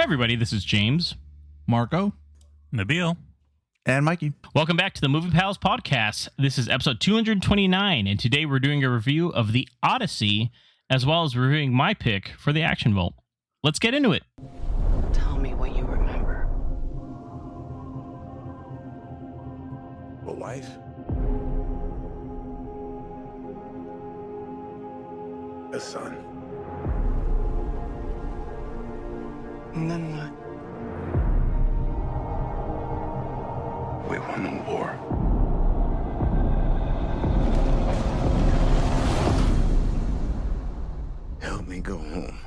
everybody, this is James, Marco, Nabil, and Mikey. Welcome back to the Movie Pals podcast. This is episode 229, and today we're doing a review of the Odyssey, as well as reviewing my pick for the Action Vault. Let's get into it. Tell me what you remember. A wife? A son? And then what? We won the war. Help me go home.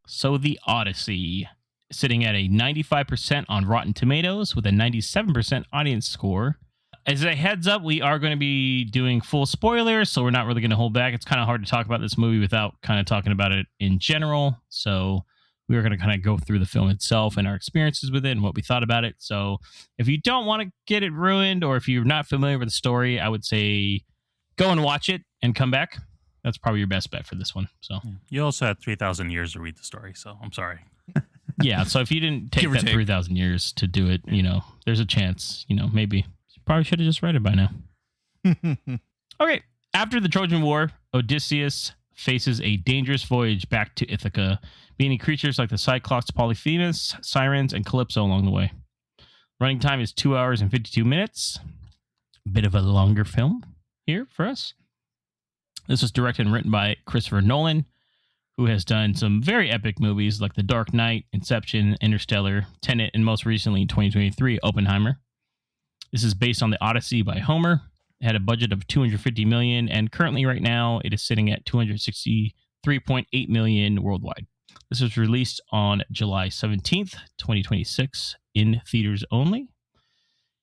So the Odyssey, sitting at a 95% on Rotten Tomatoes with a 97% audience score. As a heads up, we are going to be doing full spoilers, so we're not really going to hold back. It's kind of hard to talk about this movie without kind of talking about it in general. So we are going to kind of go through the film itself and our experiences with it and what we thought about it. So if you don't want to get it ruined, or if you're not familiar with the story, I would say go and watch it and come back. That's probably your best bet for this one. So you also had 3,000 years to read the story, so I'm sorry. Yeah, so if you didn't take that 3,000 years to do it, there's a chance, maybe you probably should have just read it by now. Okay, after the Trojan War, Odysseus faces a dangerous voyage back to Ithaca, meeting creatures like the Cyclops, Polyphemus, Sirens, and Calypso along the way. Running time is 2 hours and 52 minutes. A bit of a longer film here for us. This was directed and written by Christopher Nolan, who has done some very epic movies like The Dark Knight, Inception, Interstellar, Tenet, and most recently in 2023, Oppenheimer. This is based on the Odyssey by Homer. It had a budget of $250 million, and currently right now it is sitting at $263.8 million worldwide. This was released on July 17th, 2026, in theaters only.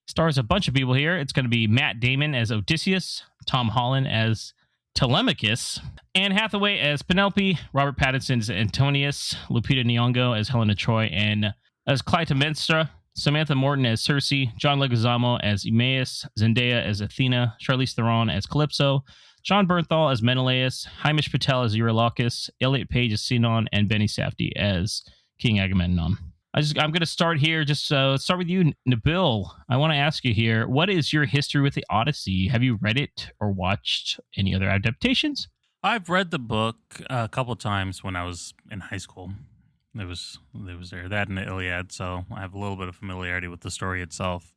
Stars a bunch of people here. It's going to be Matt Damon as Odysseus, Tom Holland as Telemachus, Anne Hathaway as Penelope, Robert Pattinson as Antonius, Lupita Nyong'o as Helena Troy, and as Clytemnestra, Samantha Morton as Circe, John Leguizamo as Eumaeus, Zendaya as Athena, Charlize Theron as Calypso, Sean Bernthal as Menelaus, Hamish Patel as Eurylochus, Elliot Page as Sinon, and Benny Safdie as King Agamemnon. I'm going to start here. Let's start with you, Nabil. I want to ask you here, what is your history with the Odyssey? Have you read it or watched any other adaptations? I've read the book a couple of times when I was in high school. There was that and the Iliad, so I have a little bit of familiarity with the story itself.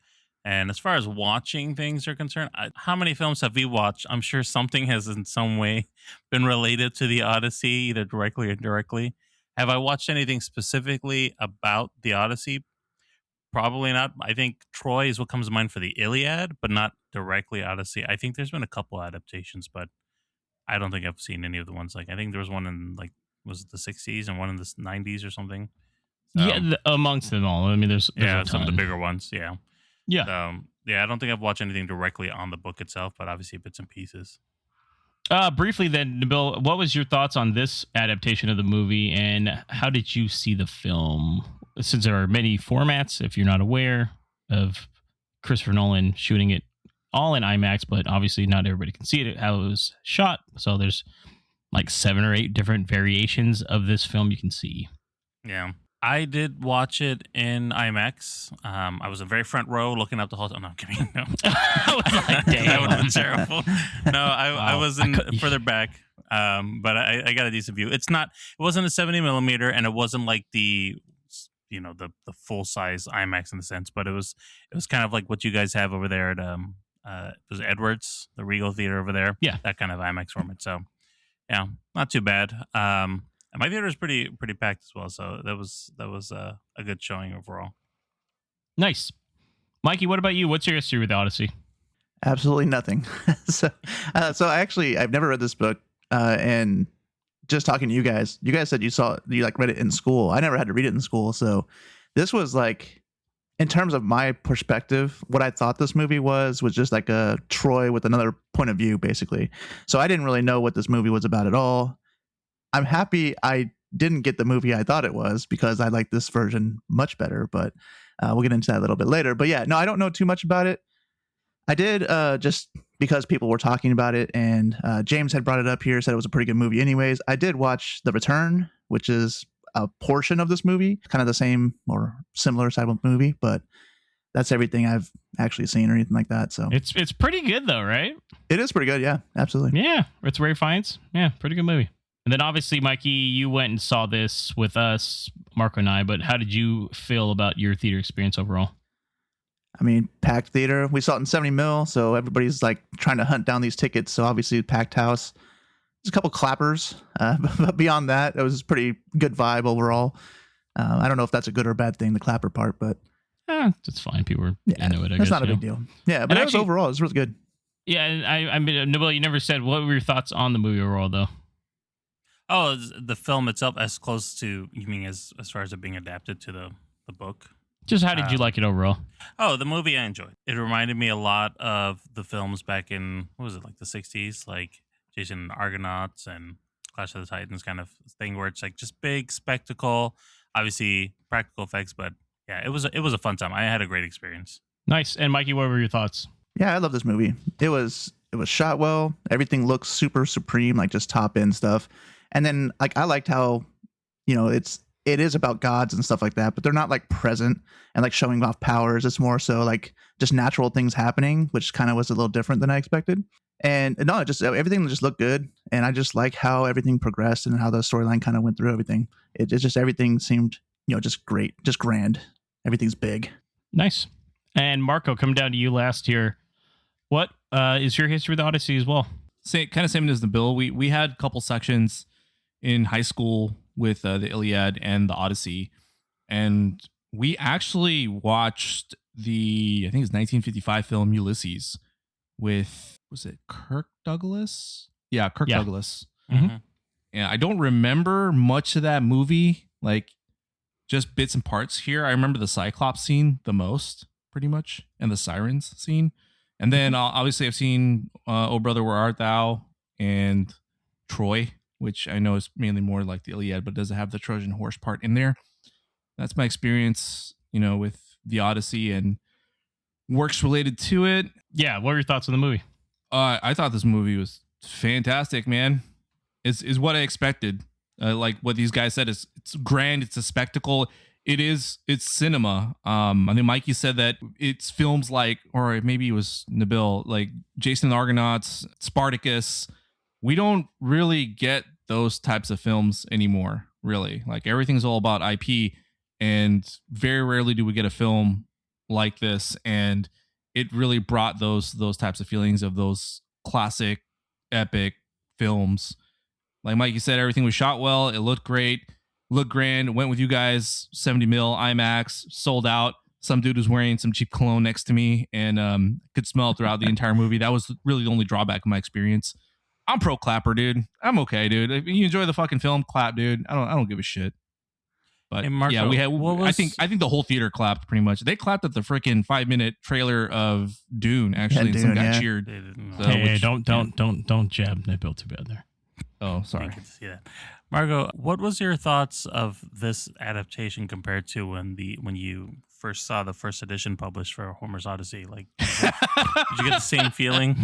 And as far as watching things are concerned, how many films have we watched? I'm sure something has in some way been related to the Odyssey, either directly or indirectly. Have I watched anything specifically about the Odyssey? Probably not. I think Troy is what comes to mind for the Iliad, but not directly Odyssey. I think there's been a couple adaptations, but I don't think I've seen any of the ones. Like, I think there was one in, was it the 60s and one in the 90s or something? So, yeah, amongst them all. I mean, there's some of the bigger ones, yeah. Yeah. I don't think I've watched anything directly on the book itself, but obviously bits and pieces. Briefly then, Nabil, what was your thoughts on this adaptation of the movie, and how did you see the film? Since there are many formats, if you're not aware of Christopher Nolan shooting it all in IMAX, but obviously not everybody can see it, how it was shot. So there's like 7 or 8 different variations of this film you can see. Yeah. I did watch it in IMAX. I was in very front row looking up the whole time. No, I'm kidding. No. I was like, damn. That would have been terrible. No, I was in further back, but I got a decent view. It wasn't a 70 millimeter, and it wasn't like the full size IMAX in the sense, but it was kind of like what you guys have over there at it was Edwards, the Regal Theater over there. Yeah, that kind of IMAX format. So yeah, not too bad. And my theater is pretty packed as well, so that was a good showing overall. Nice. Mikey, what about you? What's your history with Odyssey? Absolutely nothing. So I've never read this book, and just talking to you guys said you read it in school. I never had to read it in school, so this was like, in terms of my perspective, what I thought this movie was just like a Troy with another point of view, basically. So I didn't really know what this movie was about at all. I'm happy I didn't get the movie I thought it was, because I like this version much better, but we'll get into that a little bit later. But yeah, no, I don't know too much about it. I did just because people were talking about it, and James had brought it up here, said it was a pretty good movie anyways. I did watch The Return, which is a portion of this movie, kind of the same or similar type of movie, but that's everything I've actually seen or anything like that. So it's pretty good though, right? it is pretty good. Yeah, absolutely. Yeah, it's Ray Fiennes. Yeah, pretty good movie. And then obviously, Mikey, you went and saw this with us, Marco and I, but how did you feel about your theater experience overall? I mean, packed theater. We saw it in 70 mil, so everybody's like trying to hunt down these tickets. So obviously, packed house. There's a couple clappers, but beyond that, it was a pretty good vibe overall. I don't know if that's a good or bad thing, the clapper part, but it's fine. People were into it. I It's guess, not a big deal. Yeah, but actually, overall, it was really good. Yeah, and I mean, Noel, you never said what were your thoughts on the movie overall, though. Oh, the film itself, as close to, you mean as far as it being adapted to the book? Just how did you like it overall? Oh, the movie I enjoyed. It reminded me a lot of the films back in, what was it, like the 60s? Like Jason and the Argonauts and Clash of the Titans kind of thing where it's like just big spectacle, obviously practical effects, but yeah, it was a fun time. I had a great experience. Nice. And Mikey, what were your thoughts? Yeah, I love this movie. It was shot well. Everything looks super supreme, like just top end stuff. And then like I liked how, it is about gods and stuff like that, but they're not like present and like showing off powers. It's more so like just natural things happening, which kind of was a little different than I expected. And no, everything just looked good. And I just like how everything progressed and how the storyline kind of went through everything. It just, everything seemed, just great, just grand. Everything's big. Nice. And Marco, coming down to you last here. What is your history with Odyssey as well? Same as the Bill. We had a couple sections in high school with the Iliad and the Odyssey, and we actually watched I think it's 1955 film Ulysses with, was it Kirk Douglas? Yeah, Kirk Douglas. Mm-hmm. Yeah, I don't remember much of that movie, like just bits and parts here. I remember the Cyclops scene the most, pretty much, and the Sirens scene. And then obviously I've seen Oh Brother, Where Art Thou and Troy, which I know is mainly more like the Iliad, but does it have the Trojan horse part in there? That's my experience, with the Odyssey and works related to it. Yeah, what were your thoughts on the movie? I thought this movie was fantastic, man. Is what I expected. Like what these guys said, it's grand, it's a spectacle. It's cinema. I think Mikey said that it's films like, or maybe it was Nabil, like Jason and the Argonauts, Spartacus. We don't really get those types of films anymore, really. Like everything's all about IP, and very rarely do we get a film like this. And it really brought those types of feelings of those classic, epic films. Like Mikey said, everything was shot well. It looked great. Looked grand. Went with you guys, 70 mil IMAX, sold out. Some dude was wearing some cheap cologne next to me, and could smell it throughout the entire movie. That was really the only drawback of my experience. I'm pro clapper, dude. I'm okay, dude. If you enjoy the fucking film, clap, dude. I don't give a shit. But hey, Marco, yeah, we had. I think the whole theater clapped pretty much. They clapped at the freaking 5-minute trailer of Dune. Actually, and some guy cheered. So, hey, don't jab Nabil too bad there. Oh, sorry. I can see that. Margo, what was your thoughts of this adaptation compared to when you first saw the first edition published for Homer's Odyssey? Like, did you get the same feeling?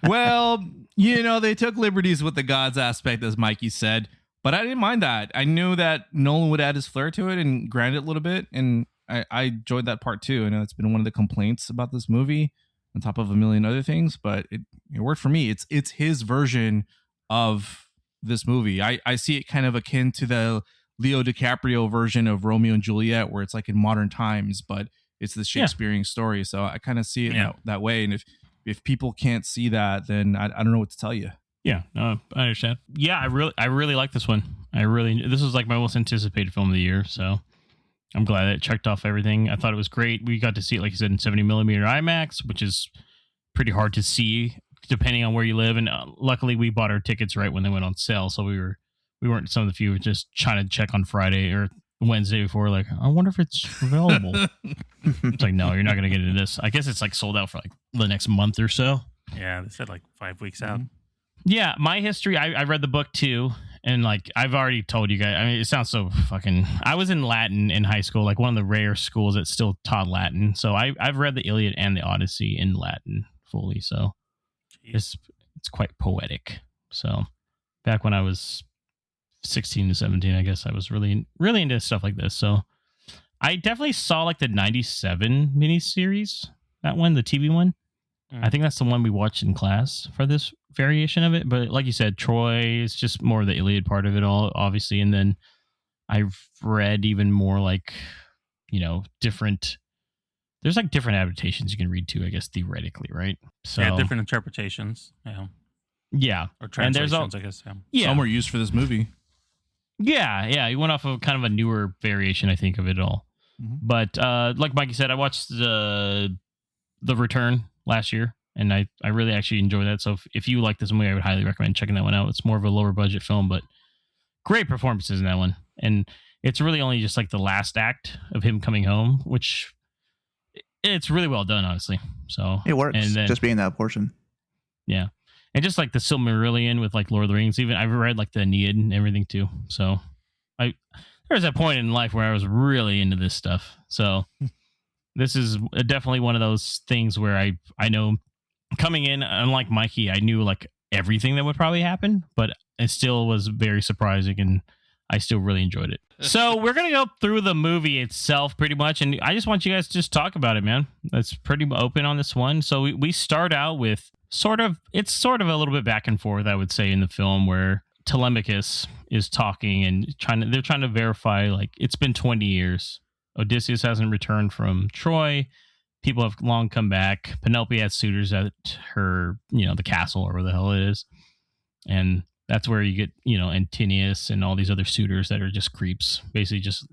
Well, they took liberties with the gods aspect, as Mikey said, but I didn't mind that. I knew that Nolan would add his flair to it and grind it a little bit, and I enjoyed that part too. I know it's been one of the complaints about this movie, on top of a million other things, but it worked for me. It's his version of this movie. I see it kind of akin to the Leo DiCaprio version of Romeo and Juliet, where it's like in modern times, but it's the Shakespearean story. So I kind of see it that way. And if people can't see that, then I don't know what to tell you. Yeah, no, I understand. Yeah, I really like this one. This was like my most anticipated film of the year. So I'm glad it checked off everything. I thought it was great. We got to see it, like you said, in 70 millimeter IMAX, which is pretty hard to see depending on where you live. And luckily we bought our tickets right when they went on sale. So we weren't some of the few just trying to check on Friday or Wednesday before, like, I wonder if it's available. It's like, no, you're not going to get into this. I guess it's like sold out for like the next month or so. Yeah, they said like 5 weeks out. Yeah, my history, I read the book too. And like, I've already told you guys, I mean, it sounds so fucking, I was in Latin in high school, like one of the rare schools that still taught Latin. So I've read the Iliad and the Odyssey in Latin fully. So it's quite poetic. So back when I was 16 to 17, I guess I was really into stuff like this. So I definitely saw like the 97 miniseries, that one, the TV one. I think that's the one we watched in class for this variation of it. But like you said, Troy is just more the Iliad part of it all, obviously. And then I've read even more like, different. There's like different adaptations you can read too, I guess, theoretically, right? So yeah, different interpretations. Yeah. Yeah. Or translations, I guess. Yeah. Some were used for this movie. Yeah. He went off of kind of a newer variation, I think, of it all. Mm-hmm. But like Mikey said, I watched the Return last year, and I really actually enjoyed that. So if you like this movie, I would highly recommend checking that one out. It's more of a lower budget film, but great performances in that one. And it's really only just like the last act of him coming home, which it's really well done, honestly. So it works, and then, just being that portion. Yeah. And just like the Silmarillion with like Lord of the Rings, even I've read like the Aeneid and everything too. So there was a point in life where I was really into this stuff. So this is definitely one of those things where I know coming in, unlike Mikey, I knew like everything that would probably happen, but it still was very surprising and I still really enjoyed it. So we're going to go through the movie itself pretty much. And I just want you guys to just talk about it, man. That's pretty open on this one. So we start out with it's sort of a little bit back and forth, I would say, in the film where Telemachus is talking and they're trying to verify, like, it's been 20 years. Odysseus hasn't returned from Troy. People have long come back. Penelope has suitors at her, the castle or where the hell it is. And that's where you get, Antinous and all these other suitors that are just creeps, basically just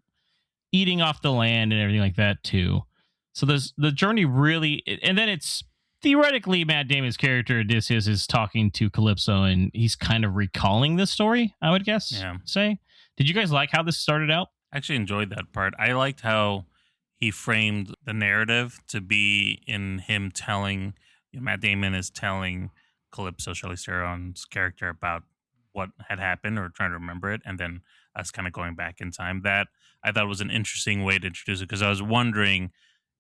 eating off the land and everything like that too. So there's the journey really, and then it's theoretically Matt Damon's character Odysseus is talking to Calypso and he's kind of recalling this story, I would guess. Yeah. Say, did you guys like how this started out? I actually enjoyed that part. I liked how he framed the narrative to be in him telling, Matt Damon is telling Calypso, Charlize Theron's character, about what had happened or trying to remember it, and then us kind of going back in time. That I thought was an interesting way to introduce it, because I was wondering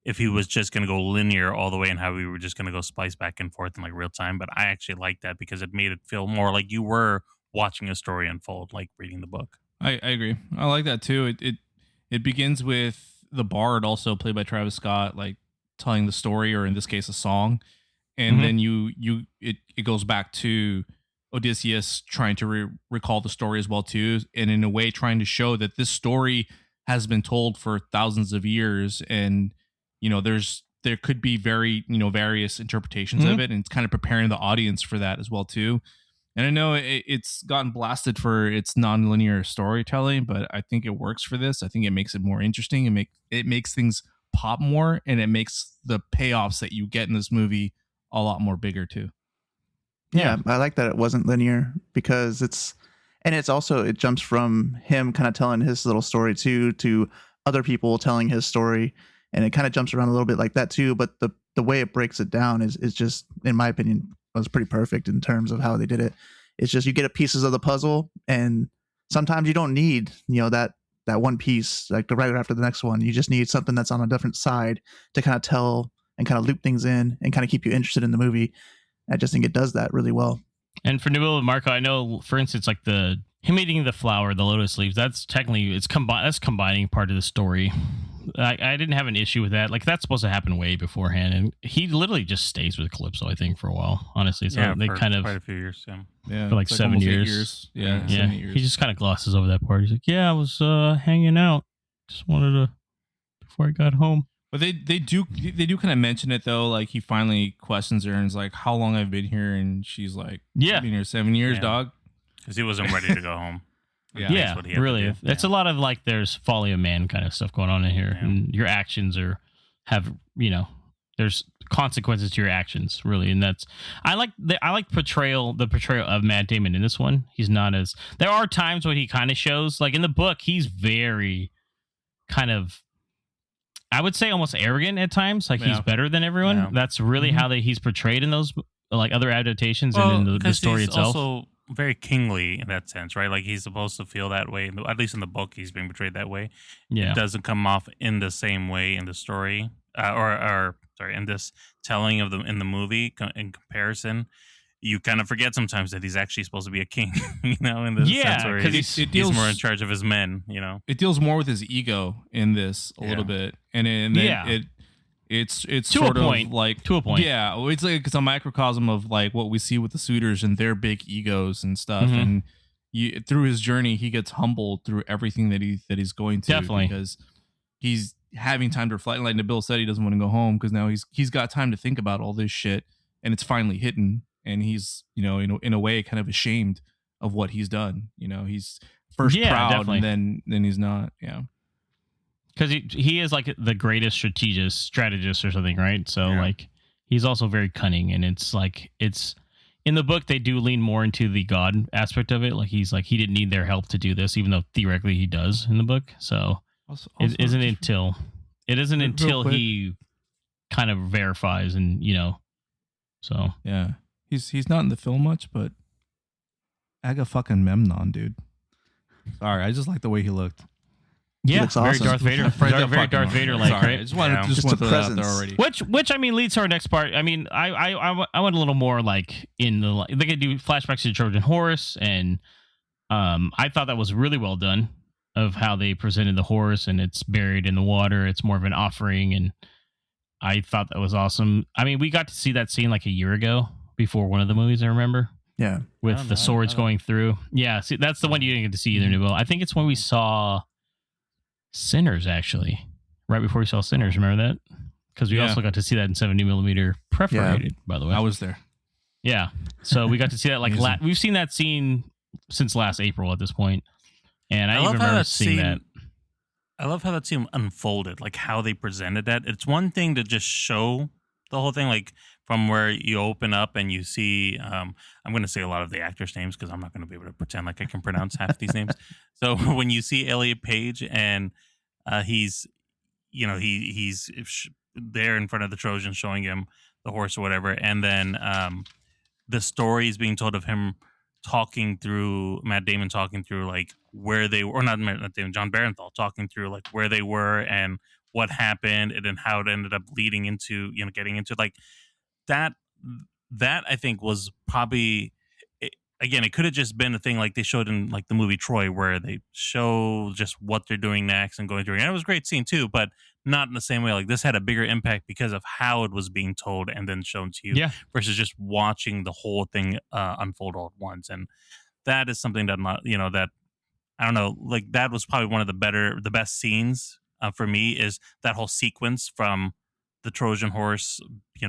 if he was just going to go linear all the way and how we were just going to go splice back and forth in like real time. But I actually liked that because it made it feel more like you were watching a story unfold, like reading the book. I agree. I like that too. It begins with the bard, also played by Travis Scott, like telling the story, or in this case, a song, and then it goes back to Odysseus trying to recall the story as well too, and in a way trying to show that this story has been told for thousands of years, and there could be various interpretations of it, and it's kind of preparing the audience for that as well too. And I know it's gotten blasted for its non-linear storytelling, but I think it works for this. I think it makes it more interesting, and it makes things pop more, and it makes the payoffs that you get in this movie a lot more bigger too. Yeah, I like that it wasn't linear, because it jumps from him kind of telling his little story to other people telling his story, and it kind of jumps around a little bit like that too. But the way it breaks it down is just, in my opinion, was pretty perfect in terms of how they did it. It's just you get pieces of the puzzle, and sometimes you don't need that one piece like right after the next one. You just need something that's on a different side to kind of tell and kind of loop things in and kind of keep you interested in the movie. I just think it does that really well. And for Nabila and Marco, I know, for instance, like him eating the flower, the lotus leaves, that's technically, that's combining part of the story. I didn't have an issue with that. Like, that's supposed to happen way beforehand. And he literally just stays with Calypso, I think, for a while, honestly. So they kind of, quite a few years. Yeah, for like 7 years. Yeah. 7 years. He just kind of glosses over that part. He's like, yeah, I was hanging out. Just wanted to, before I got home. But they do kind of mention it though. Like, he finally questions her and is like, "How long I've been here?" And she's like, "Yeah, I've been here 7 years, dog." Because he wasn't ready to go home. Yeah, really. It's a lot of like there's folly of man kind of stuff going on in here, and your actions there's consequences to your actions, really, and that's I like the portrayal of Matt Damon in this one. He's not as, there are times when he kind of shows, like in the book, he's very kind of, I would say, almost arrogant at times. Like, he's better than everyone. Yeah. That's really how he's portrayed in those like other adaptations and in the story he's itself. Also very kingly in that sense, right? Like, he's supposed to feel that way. At least in the book, he's being portrayed that way. Yeah, it doesn't come off in the same way in the story, in this telling of in the movie in comparison. you kind of forget sometimes that he's actually supposed to be a king, in the sense where because he's more in charge of his men, It deals more with his ego in this a little bit. And then it's to sort a of point. like To a point. Yeah, it's like it's a microcosm of like what we see with the suitors and their big egos and stuff. And through his journey, he gets humbled through everything that he's going to. Definitely. Because he's having time to reflect. Like Nabil said, he doesn't want to go home because now he's got time to think about all this shit, and it's finally hitting. And he's, in a way, kind of ashamed of what he's done. He's first proud, definitely. and then he's not. Yeah, because he is like the greatest strategist or something, right? So like he's also very cunning, and it's in the book they do lean more into the God aspect of it. Like he's like he didn't need their help to do this, even though theoretically he does in the book. So it isn't until he kind of verifies and so yeah. He's not in the film much, but Aga fucking Memnon, dude. Sorry, I just like the way he looked. Yeah, looks very awesome. Darth Vader, very Darth Vader like, Sorry, right? I just wanted Yeah. just Just want the to throw that out there presence. already. Which leads to our next part. I mean, I went a little more like in the they could do flashbacks to the Trojan horse, and I thought that was really well done of how they presented the horse, and it's buried in the water. It's more of an offering, and I thought that was awesome. I mean, we got to see that scene like a year ago before one of the movies. I remember. Yeah. With the swords going through. Yeah, see, that's the one you didn't get to see either, Nabil. I think it's when we saw Sinners, actually. Right before we saw Sinners, remember that? Because we also got to see that in 70mm perforated, by the way. I was there. Yeah. So we got to see that like we've seen that scene since last April at this point. And I even remember seeing that. I love how that scene unfolded, like how they presented that. It's one thing to just show the whole thing, like from where you open up and you see, I'm going to say a lot of the actors' names because I'm not going to be able to pretend like I can pronounce half these names. So when you see Elliot Page and he's there in front of the Trojans showing him the horse or whatever, and then the story is being told of him Matt Damon talking through like where they were, or not Matt Damon, John Barenthal talking through like where they were and what happened, and then how it ended up leading into, getting into like that I think was probably, again, it could have just been a thing like they showed in like the movie Troy, where they show just what they're doing next and going through. And it was a great scene too, but not in the same way. Like this had a bigger impact because of how it was being told and then shown to you versus just watching the whole thing unfold all at once. And that is something that, that I don't know, like that was probably one of the best scenes for me, is that whole sequence from the Trojan horse,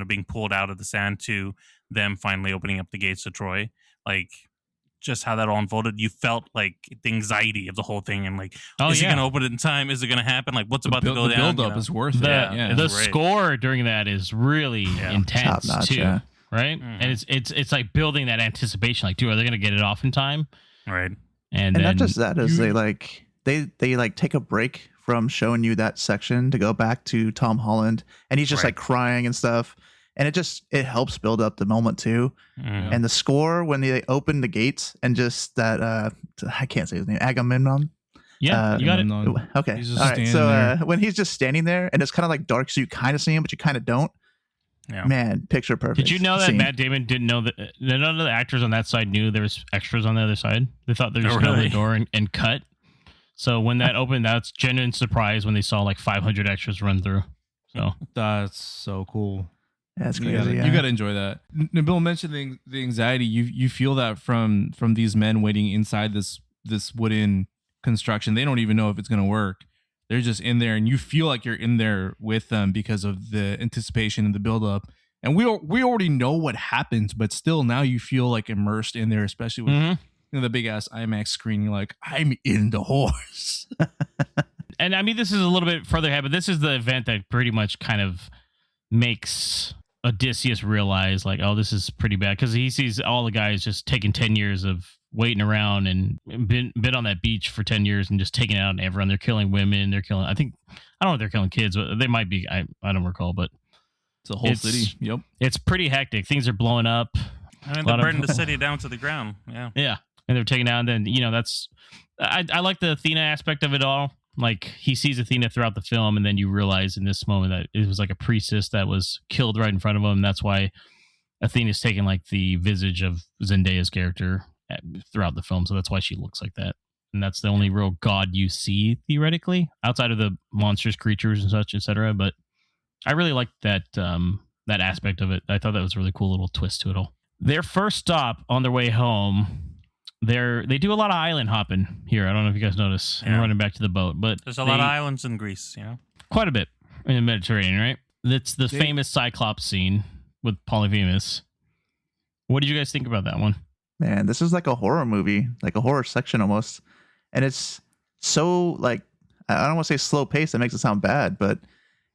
being pulled out of the sand to them finally opening up the gates to Troy. Like just how that all unfolded. You felt like the anxiety of the whole thing, and like, is it going to open it in time? Is it going to happen? Like, what's about to go down? The build up is worth it. The score during that is really intense Top-notch, too, right? Mm-hmm. And it's like building that anticipation. Like, dude, are they going to get it off in time? Right. And then not just that, is they take a break from showing you that section to go back to Tom Holland, and he's just like crying and stuff. And it helps build up the moment too. Mm. And the score when they open the gates and just that I can't say his name, Agamemnon. Yeah, you got it. Okay. All right. So when he's just standing there and it's kind of like dark, so you kind of see him, but you kind of don't. Yeah. Man, picture perfect. Did you know that Matt Damon didn't know that none of the actors on that side knew there was extras on the other side? They thought they were just going to open the door and cut. So when that opened, that's genuine surprise when they saw like 500 extras run through. So that's so cool. That's crazy. You got to enjoy that. Nabil mentioned the anxiety. You feel that from these men waiting inside this wooden construction. They don't even know if it's going to work. They're just in there, and you feel like you're in there with them because of the anticipation and the buildup. And we already know what happens, but still now you feel like immersed in there, especially with the big ass IMAX screen. You're like, I'm in the horse. And I mean, this is a little bit further ahead, but this is the event that pretty much kind of makes Odysseus realize like, oh, this is pretty bad, because he sees all the guys just taking 10 years of waiting around and been on that beach for 10 years and just taking out everyone. They're killing women. They're killing, I don't know if they're killing kids, but they might be. I don't recall, but it's a whole city. Yep. It's pretty hectic. Things are blowing up. I mean, they're burning the city down to the ground. Yeah. Yeah. And they're taking out, and then, that's, I like the Athena aspect of it all. Like, he sees Athena throughout the film, and then you realize in this moment that it was like a priestess that was killed right in front of him. That's why Athena's taken like the visage of Zendaya's character throughout the film, so that's why she looks like that. And that's the only real god you see theoretically, outside of the monstrous creatures and such, etc. But I really liked that that aspect of it. I thought that was a really cool little twist to it all. Their first stop on their way home, they do a lot of island hopping here. I don't know if you guys notice. And running back to the boat, but there's a lot of islands in Greece, quite a bit in the Mediterranean, right? That's the famous Cyclops scene with Polyphemus. What did you guys think about that one? Man, this is like a horror movie, like a horror section almost. And it's so like, I don't want to say slow paced. That makes it sound bad, but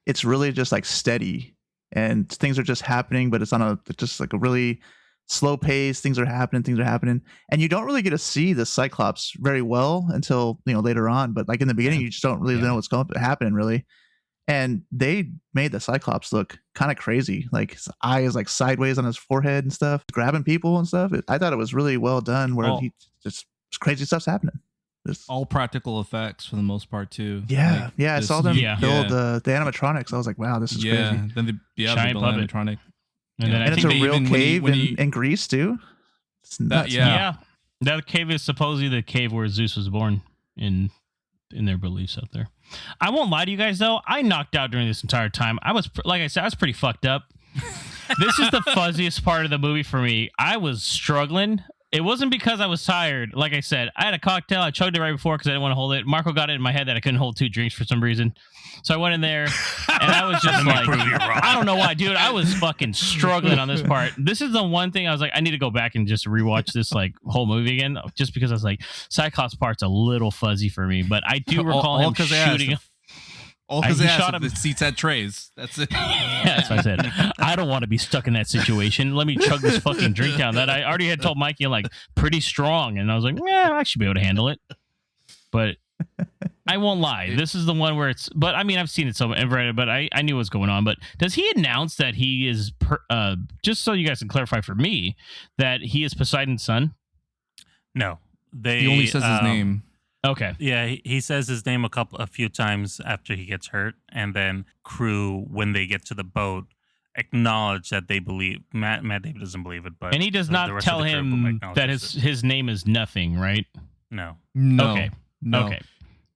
it's really just like steady and things are just happening, but it's on just like a really slow pace. Things are happening. And you don't really get to see the Cyclops very well until, later on. But like in the beginning, you just don't really know what's going to happen really. And they made the Cyclops look kind of crazy. Like his eye is like sideways on his forehead and stuff, grabbing people and stuff. I thought it was really well done where he just crazy stuff's happening. All practical effects for the most part too. Yeah, like I saw them build the animatronics. I was like, wow, this is crazy. Then they build animatronic. And then it's a real cave in Greece too. It's nuts. That cave is supposedly the cave where Zeus was born in their beliefs out there. I won't lie to you guys though. I knocked out during this entire time. I was, like I said, I was pretty fucked up. This is the fuzziest part of the movie for me. I was struggling. It wasn't because I was tired. Like I said, I had a cocktail. I chugged it right before because I didn't want to hold it. Marco got it in my head that I couldn't hold 2 drinks for some reason. So I went in there and I was just like, I don't know why, dude. I was fucking struggling on this part. This is the one thing I was like, I need to go back and just rewatch this like whole movie again, just because I was like, Cyclops part's a little fuzzy for me. But I do recall him shooting. All because the seats had trays. That's it. That's what I said. I don't want to be stuck in that situation. Let me chug this fucking drink down. That I already had told Mikey, like, pretty strong. And I was like, I should be able to handle it. But I won't lie. This is the one where it's... But, I mean, I've seen it so I've read it, but I knew what was going on. But does he announce that he is... just so you guys can clarify for me, that he is Poseidon's son? No. He only says his name. Okay. Yeah, he says his name a few times after he gets hurt, and then crew, when they get to the boat, acknowledge that they believe. Matt David doesn't believe it, but and he does not tell him that his name is nothing, right? No. Okay. No. Okay.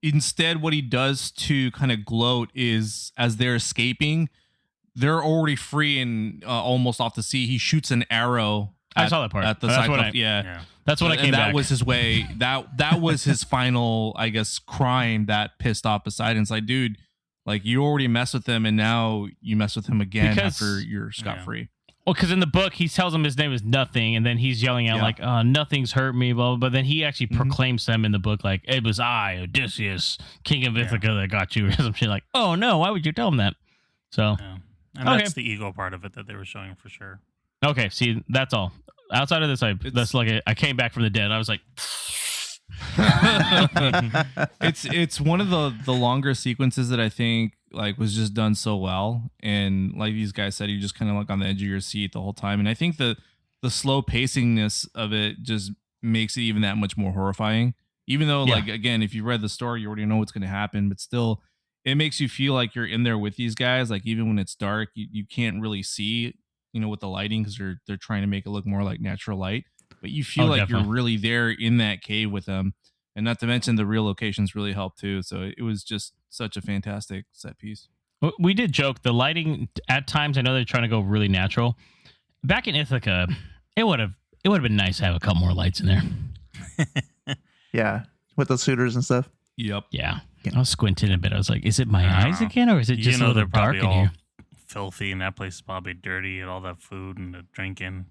Instead, what he does to kind of gloat is, as they're escaping, they're already free and almost off the sea. He shoots an arrow. I saw that part. At the Cyclops. Yeah. That's when I came back. That was his way. That was his final, I guess, crime that pissed off Poseidon. It's like, dude, like you already messed with him, and now you mess with him again after you're scot free. Well, because in the book he tells him his name is Nothing, and then he's yelling out like, "Nothing's hurt me," blah, blah, blah. But then he actually proclaims them in the book like, "It was I, Odysseus, King of Ithaca, that got you," or some shit. Like, oh no, why would you tell him that? So, and that's the ego part of it that they were showing for sure. Okay, see, that's all. Outside of this, I came back from the dead. I was like, it's one of the longer sequences that I think like was just done so well, and like these guys said, you just kind of like on the edge of your seat the whole time. And I think the slow pacingness of it just makes it even that much more horrifying. Even though, like again, if you read the story, you already know what's going to happen, but still, it makes you feel like you're in there with these guys. Like even when it's dark, you can't really see. With the lighting, because they're trying to make it look more like natural light, but you feel like you're really there in that cave with them. And not to mention the real locations really help too. So it was just such a fantastic set piece. We did joke the lighting at times. I know they're trying to go really natural. Back in Ithaca, it would have been nice to have a couple more lights in there. Yeah, with the suitors and stuff. Yep. Yeah. I was squinting a bit. I was like, is it my eyes again, or is it just a little dark in here? Filthy, and that place is probably dirty, and all that food and the drinking.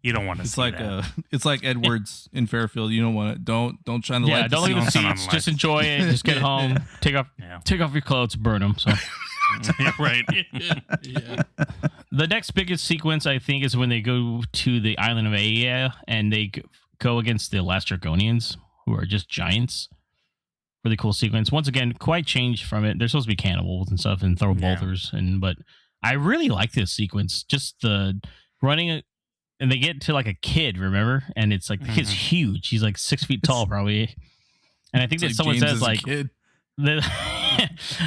You don't want to see that. It's like Edwards in Fairfield. You don't want it. Don't shine the light. Yeah, don't leave the seats. Just enjoy it. Just get home. Take off your clothes. Burn them. So. Right. The next biggest sequence, I think, is when they go to the island of Aea and they go against the Lastragonians, who are just giants. Really cool sequence. Once again, quite changed from it. They're supposed to be cannibals and stuff and throw bolters, but I really like this sequence. Just the running, and they get to like a kid, remember? And it's like the kid's huge. He's like 6 feet tall, probably. And I think that like someone James says like,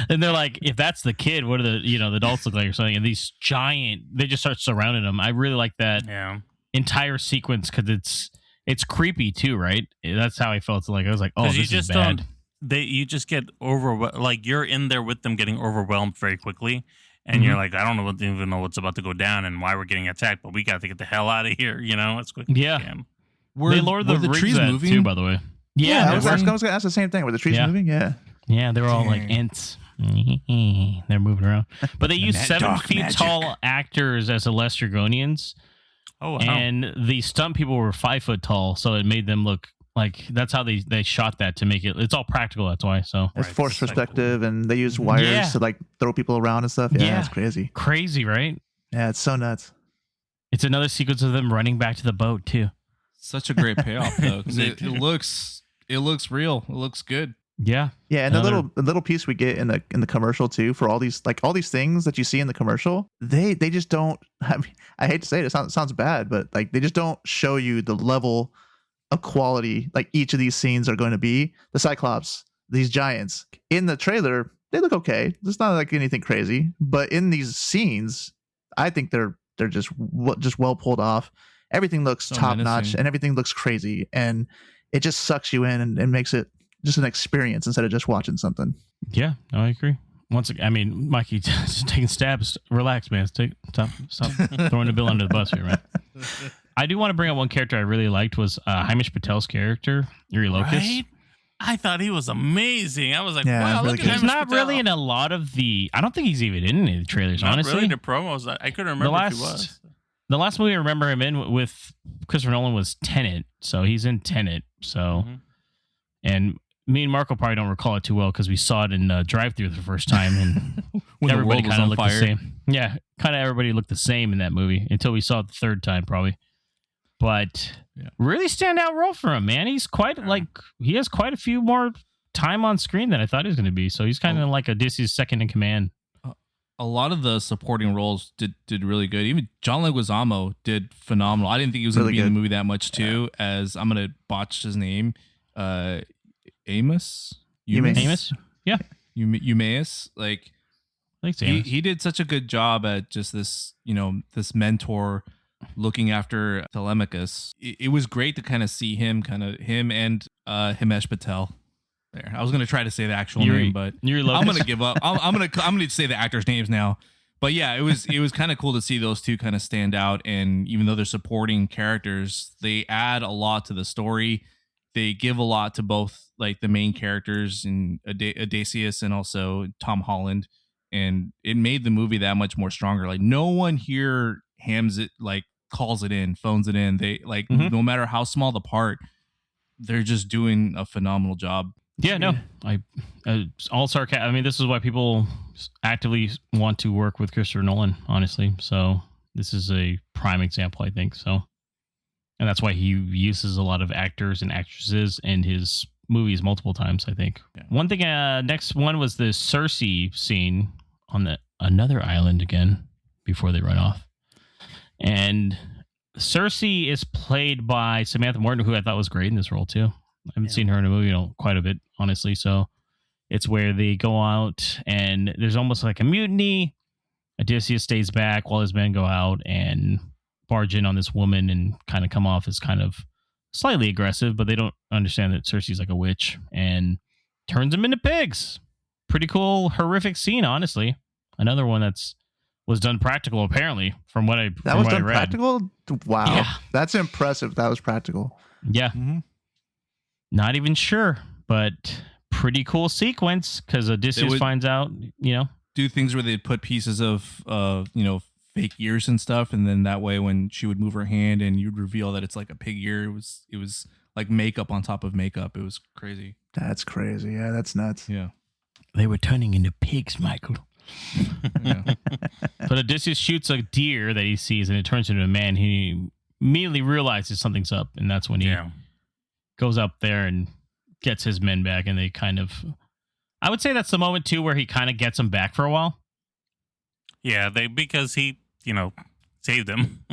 And they're like, if that's the kid, what do the adults look like or something? And these giant, they just start surrounding them. I really like that entire sequence because it's creepy too, right? That's how I felt. Like I was like, oh, this is bad. You just get overwhelmed. Like you're in there with them, getting overwhelmed very quickly, and you're like, I don't even know what's about to go down and why we're getting attacked, but we got to get the hell out of here, as quick as we can. They lowered the trees moving too, by the way. Yeah, I was going to ask the same thing. Were the trees moving? Yeah. Yeah, they were all like ants. They're moving around. But they used 7 feet tall actors as the Lestrygonians. Oh, wow. And the stunt people were 5 foot tall, so it made them look like that's how they shot that to make it's all practical. That's why. So it's forced perspective, and they use wires to like throw people around and stuff. Yeah, it's crazy. Crazy, right? Yeah, it's so nuts. It's another sequence of them running back to the boat too. Such a great payoff though, because it looks real. It looks good. Yeah, yeah, and the little piece we get in the commercial too for all these things that you see in the commercial, they just don't. I mean, I hate to say it, it sounds bad, but like they just don't show you the level of quality like each of these scenes are going to be. The Cyclops, these giants in the trailer, they look okay. It's not like anything crazy, but in these scenes, I think they're just well pulled off. Everything looks so top notch, and everything looks crazy, and it just sucks you in and makes it just an experience instead of just watching something. Yeah, no, I agree. Once again, I mean, Mikey, just taking stabs. Relax, man. Stop throwing the bill under the bus here, man. I do want to bring up one character I really liked was Hamish Patel's character, Yuri Locus. Right? I thought he was amazing. I was like, wow, really look at good. Hamish He's not Patel. really in a lot of the. I don't think he's even in any of the trailers. Not honestly, really the promos. I couldn't remember if he was. The last movie I remember him in with Christopher Nolan was Tenet, so he's in Tenet. So, and me and Marco probably don't recall it too well because we saw it in drive-through the first time, and when everybody kind of looked the same. Yeah, kind of everybody looked the same in that movie until we saw it the third time, probably. But really standout role for him, man. He's quite he has quite a few more time on screen than I thought he was going to be. So he's kind of like Odysseus' second in command. A lot of the supporting roles did really good. Even John Leguizamo did phenomenal. I didn't think he was going to be in the movie that much too. As I'm going to botch his name, Amos. Yeah, Eumaeus. Like he did such a good job at just this, this mentor looking after Telemachus. It was great to kind of see him and Himesh Patel. There, I was gonna try to say the actual name, but I'm gonna give up. I'm gonna say the actors' names now. But yeah, it was kind of cool to see those two kind of stand out. And even though they're supporting characters, they add a lot to the story. They give a lot to both like the main characters and Odysseus and also Tom Holland, and it made the movie that much more stronger. Like no one here hams it, like calls it in, phones it in. They like no matter how small the part, they're just doing a phenomenal job. Yeah, no, all sarcasm. I mean, this is why people actively want to work with Christopher Nolan, honestly. So this is a prime example, I think. So, and that's why he uses a lot of actors and actresses in his movies multiple times, I think. Yeah. One thing, next one was the Circe scene on another island again before they run off. And Circe is played by Samantha Morton, who I thought was great in this role too. I haven't seen her in a movie quite a bit, honestly. So it's where they go out and there's almost like a mutiny. Odysseus stays back while his men go out and barge in on this woman and kind of come off as kind of slightly aggressive, but they don't understand that Circe's like a witch and turns them into pigs. Pretty cool, horrific scene, honestly. Another one was done practical, apparently, from what I read. That was done practical? Wow. Yeah. That's impressive. That was practical. Yeah. Mm-hmm. Not even sure, but pretty cool sequence because Odysseus finds out, do things where they'd put pieces of, fake ears and stuff. And then that way, when she would move her hand and you'd reveal that it's like a pig ear, it was like makeup on top of makeup. It was crazy. That's crazy. Yeah, that's nuts. Yeah. They were turning into pigs, Michael. Yeah. But Odysseus shoots a deer that he sees and it turns into a man. He immediately realizes something's up. And that's when he goes up there and gets his men back, and they kind of, I would say that's the moment too where he kind of gets them back for a while. Yeah, because he, saved them.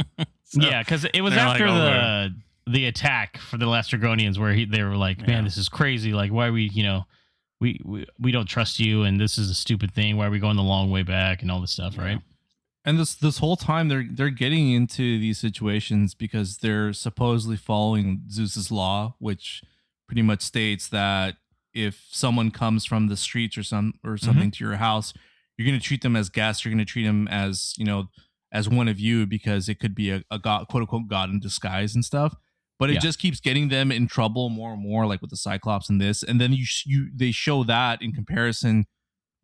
So yeah, because it was after the attack for the Lastrygonians where they were like, man, this is crazy. Like, why we we don't trust you, and this is a stupid thing. Why are we going the long way back and all this stuff, right? And this whole time they're getting into these situations because they're supposedly following Zeus's law, which pretty much states that if someone comes from the streets or something to your house, you're going to treat them as guests. You're going to treat them as, you know, as one of you, because it could be a god, quote unquote, god in disguise and stuff. But it just keeps getting them in trouble more and more, like with the Cyclops and this. And then they show that in comparison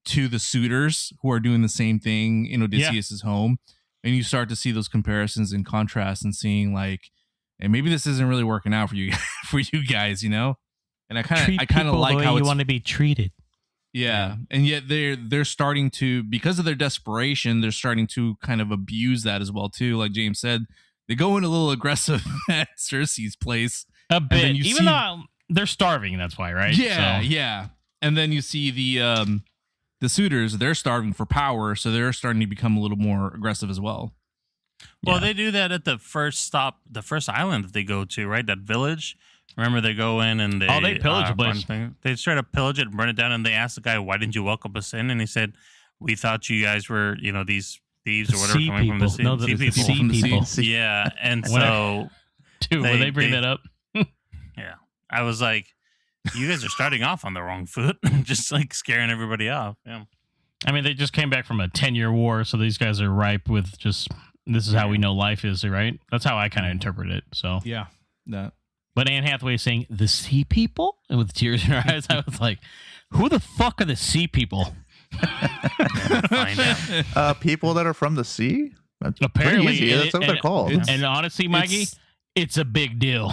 to the suitors who are doing the same thing in Odysseus's home. And you start to see those comparisons and contrast and seeing like, and maybe this isn't really working out for you guys, you know? And I kind of like how you want to be treated. Yeah. And yet they're starting to, because of their desperation, they're starting to kind of abuse that as well too. Like James said, they go in a little aggressive at Cersei's place. A bit. Even though they're starving, that's why, right? Yeah, yeah. And then you see the suitors, they're starving for power, so they're starting to become a little more aggressive as well. Well, they do that at the first stop, the first island that they go to, right? That village. Remember, they go in and they pillage the place. They straight up pillage it and burn it down. And they asked the guy, "Why didn't you welcome us in?" And he said, "We thought you guys were, you know, these thieves or whatever coming from the sea, no, the sea people. Yeah, and so, dude, when they bring that up, yeah, I was like, you guys are starting off on the wrong foot, just like scaring everybody off. Yeah, I mean, they just came back from a 10-year war, so these guys are ripe with just this is how we know life is, right? That's how I kind of interpret it. So yeah, that. But Anne Hathaway is saying the sea people, and with tears in her eyes, I was like, "Who the fuck are the sea people?" find out. People that are from the sea. That's Apparently, easy. That's what they're called. And honestly, Mikey, it's a big deal.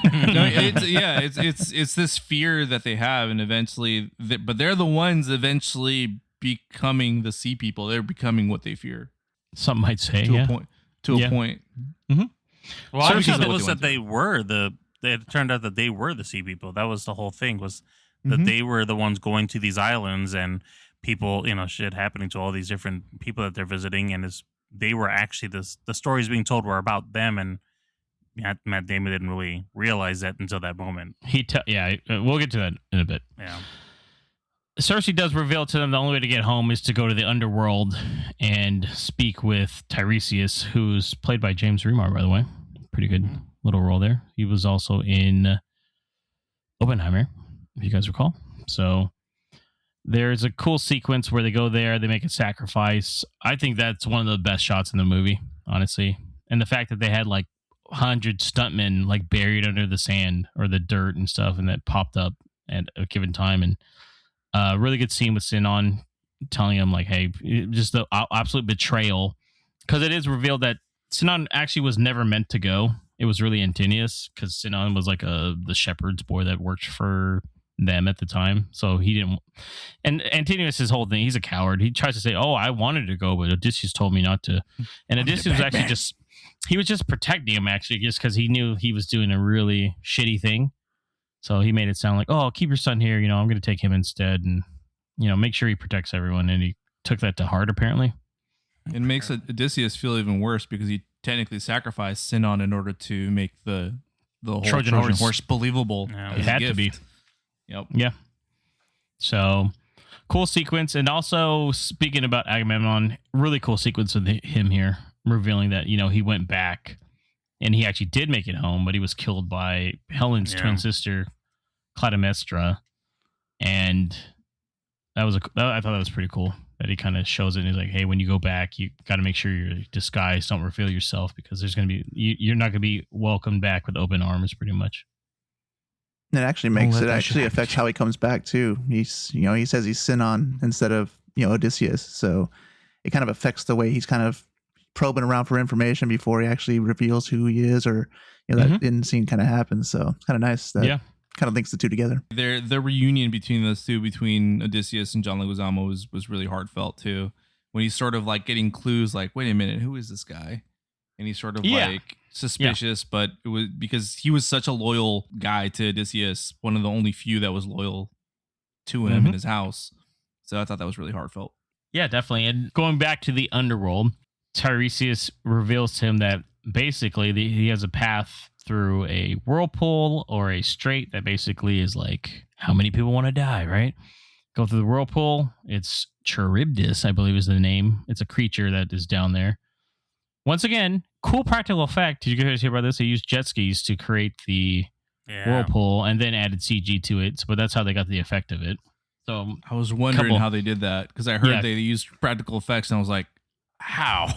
No, it's this fear that they have, and eventually, but they're the ones eventually becoming the sea people. They're becoming what they fear. Some might say, to a point. A point. Mm-hmm. Well, I thought it was that they were it turned out that they were the sea people. That was the whole thing, was that they were the ones going to these islands and people, you know, shit happening to all these different people that they're visiting. And they were actually the stories being told were about them. And Matt Damon didn't really realize that until that moment. We'll get to that in a bit. Yeah. Cersei does reveal to them the only way to get home is to go to the underworld and speak with Tiresias, who's played by James Remar, by the way. Pretty good little role there. He was also in Oppenheimer, if you guys recall. So there's a cool sequence where they go there, they make a sacrifice. I think that's one of the best shots in the movie, honestly. And the fact that they had like 100 stuntmen like buried under the sand or the dirt and stuff, and that popped up at a given time. And really good scene with Sinon telling him like, hey, just the absolute betrayal, because it is revealed that Sinon actually was never meant to go. It was really Antinius, because Sinon was like the shepherd's boy that worked for them at the time. So he didn't. And Antinius, his whole thing, he's a coward. He tries to say, oh, I wanted to go, but Odysseus told me not to. And Odysseus was actually he was just protecting him, actually, just because he knew he was doing a really shitty thing. So he made it sound like, oh, keep your son here. You know, I'm going to take him instead, and, you know, make sure he protects everyone. And he took that to heart, apparently. It makes Odysseus feel even worse because he technically sacrificed Sinon in order to make the whole Trojan horse believable. Yeah, it had to be. Yep. Yeah. So cool sequence. And also, speaking about Agamemnon, really cool sequence with him here, revealing that, you know, he went back and he actually did make it home, but he was killed by Helen's twin sister, Clytemnestra. And I thought that was pretty cool that he kind of shows it. And he's like, hey, when you go back, you got to make sure you're disguised. Don't reveal yourself, because there's going to be, you're not going to be welcomed back with open arms, pretty much. It actually affects how he comes back too. He says he's Sinon instead of, Odysseus. So it kind of affects the way he's kind of probing around for information before he actually reveals who he is, or that end scene kind of happens. So it's kind of nice that kind of links the two together. The reunion between those two, between Odysseus and John Leguizamo, was really heartfelt too. When he's sort of like getting clues, like, wait a minute, who is this guy? And he's sort of like suspicious, but it was because he was such a loyal guy to Odysseus, one of the only few that was loyal to him in his house. So I thought that was really heartfelt. Yeah, definitely. And going back to the underworld, Tiresias reveals to him that basically he has a path through a whirlpool or a strait that basically is like how many people want to die, right? Go through the whirlpool. It's Charybdis, I believe is the name. It's a creature that is down there. Once again, cool practical effect. Did you guys hear about this? They used jet skis to create the whirlpool and then added CG to it. But that's how they got the effect of it. So I was wondering how they did that because I heard they used practical effects and I was like, how?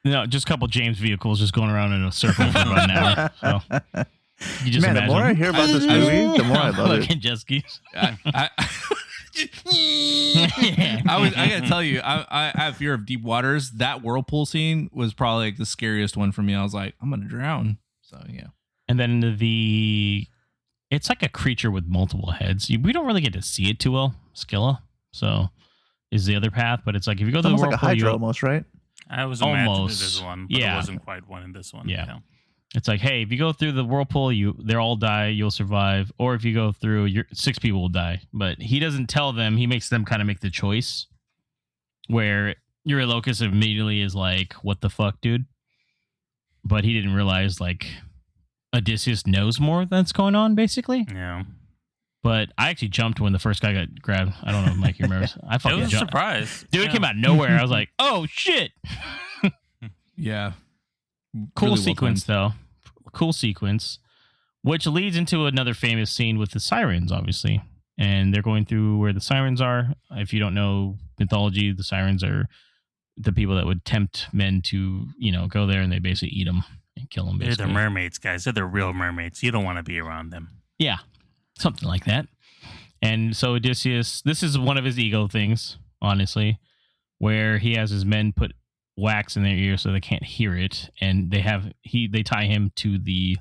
No, just a couple James vehicles just going around in a circle for about an hour. So you just Man, the more I hear about this movie, the more I love it. Jet skis. I gotta tell you, I have fear of deep waters. That whirlpool scene was probably like the scariest one for me. I was like, I'm gonna drown. So yeah. And then it's like a creature with multiple heads. We don't really get to see it too well. Scylla, so is the other path, but it's like if you go to the almost whirlpool, like a hydra, almost, right? I was imagining this one, but it wasn't quite one in this one. Yeah. It's like, hey, if you go through the whirlpool, they all die, you'll survive. Or if you go through, 6 people will die. But he doesn't tell them. He makes them kind of make the choice. Where Eurylochus immediately is like, what the fuck, dude? But he didn't realize, like, Odysseus knows more that's going on, basically. Yeah. But I actually jumped when the first guy got grabbed. I don't know if Mike remembers. I fucking jumped. It was a jumped. surprise. Dude, it came out of nowhere. I was like, oh, shit. Yeah. Cool Really sequence, though. Cool sequence, which leads into another famous scene with the sirens, obviously. And they're going through where the sirens are. If you don't know mythology, the sirens are the people that would tempt men to, go there and they basically eat them and kill them, basically. They're the mermaids, guys. They're the real mermaids. You don't want to be around them. Yeah, something like that. And so Odysseus, this is one of his ego things, honestly, where he has his men put wax in their ears so they can't hear it, and they tie him to the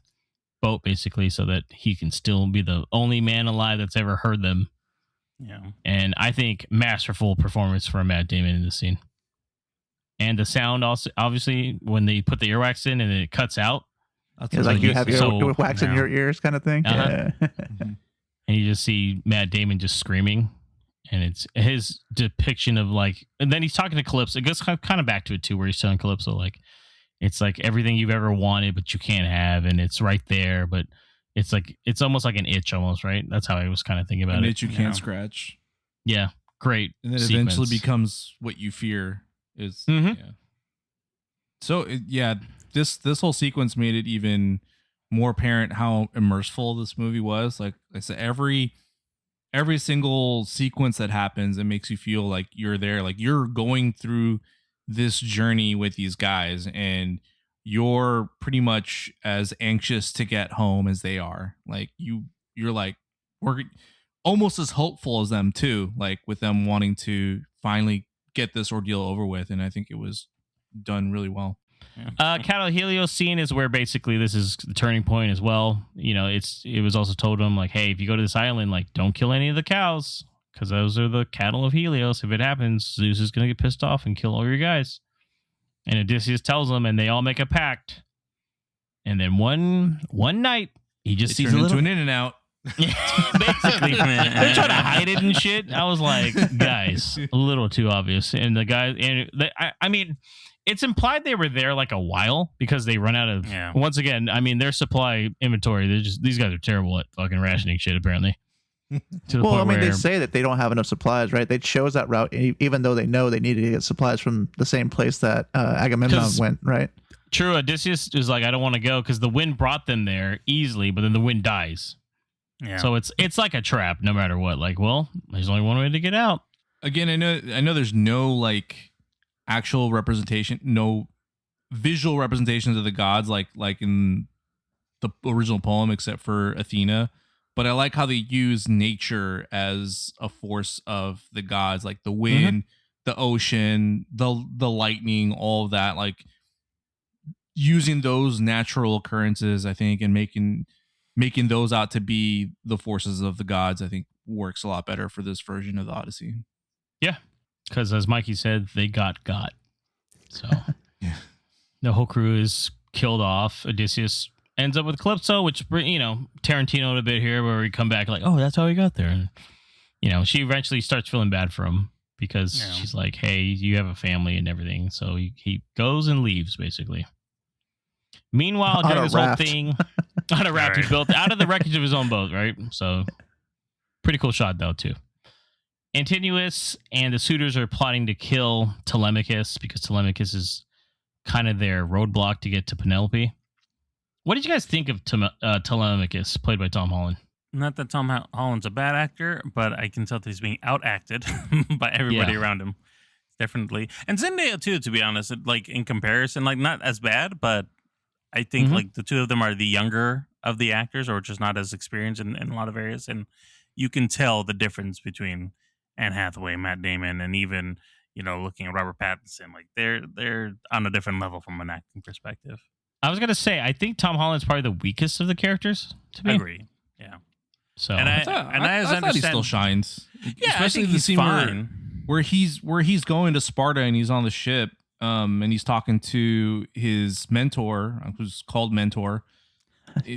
boat basically so that he can still be the only man alive that's ever heard them. Yeah. And I think masterful performance from Matt Damon in this scene. And the sound also, obviously, when they put the earwax in and it cuts out. It's like you have your wax in your ears kind of thing. Uh-huh. Yeah. And you just see Matt Damon just screaming. And it's his depiction of like, and then he's talking to Calypso. It goes kind of back to it too, where he's telling Calypso like, it's like everything you've ever wanted, but you can't have, and it's right there. But it's like it's almost like an itch, almost, right? That's how I was kind of thinking about it. An itch you can't scratch. Yeah, great. And then sequence. Eventually becomes what you fear. Is yeah. So this whole sequence made it even more apparent how immerseful this movie was. Like I said, every single sequence that happens, it makes you feel like you're there, like you're going through this journey with these guys and you're pretty much as anxious to get home as they are. Like you're like, we're almost as hopeful as them too, like with them wanting to finally get this ordeal over with. And I think it was done really well. Cattle Helios scene is where basically this is the turning point as well. It was also told to him like, hey, if you go to this island, like don't kill any of the cows because those are the cattle of Helios. If it happens, Zeus is going to get pissed off and kill all your guys. And Odysseus tells them, and they all make a pact. And then one night, he just sees into an In-N-Out. Basically, they're trying to hide it and shit. I was like, guys, a little too obvious. And the guys, I mean, it's implied they were there like a while because they run out of. Yeah. Once again, I mean, their supply inventory. These guys are terrible at fucking rationing shit. Apparently. Well, I mean, they say that they don't have enough supplies, right? They chose that route even though they know they needed to get supplies from the same place that Agamemnon went, right? True. Odysseus is like, I don't want to go because the wind brought them there easily, but then the wind dies. Yeah. So it's like a trap no matter what. Like, well, there's only one way to get out. Again, I know there's no like actual representation, no visual representations of the gods like in the original poem except for Athena. But I like how they use nature as a force of the gods, like the wind, the ocean, the lightning, all of that. Like using those natural occurrences, I think, and making those out to be the forces of the gods, I think works a lot better for this version of the Odyssey. Yeah, because as Mikey said, they got. So yeah. The whole crew is killed off. Odysseus ends up with Calypso, which, Tarantino a bit here, where we come back like, oh, that's how he got there. And, she eventually starts feeling bad for him because she's like, hey, you have a family and everything. So he goes and leaves, basically. Meanwhile, during this whole thing, on a raft he built out of the wreckage of his own boat, right? So Pretty cool shot though too. Antinous and the suitors are plotting to kill Telemachus because Telemachus is kind of their roadblock to get to Penelope. What did you guys think of Telemachus, played by Tom Holland? Not that Tom Holland's a bad actor, but I can tell that he's being outacted by everybody around him. Definitely. And Zendaya too, to be honest, like in comparison, like not as bad, but I think like the two of them are the younger of the actors, or just not as experienced in a lot of areas. And you can tell the difference between Anne Hathaway, Matt Damon, and even, you know, looking at Robert Pattinson, like they're on a different level from an acting perspective. I was gonna say, I think Tom Holland's probably the weakest of the characters. To me. I agree. Yeah. So And I thought he still shines. Yeah, especially I think the he's scene fine. where he's going to Sparta and he's on the ship, and he's talking to his mentor, who's called Mentor.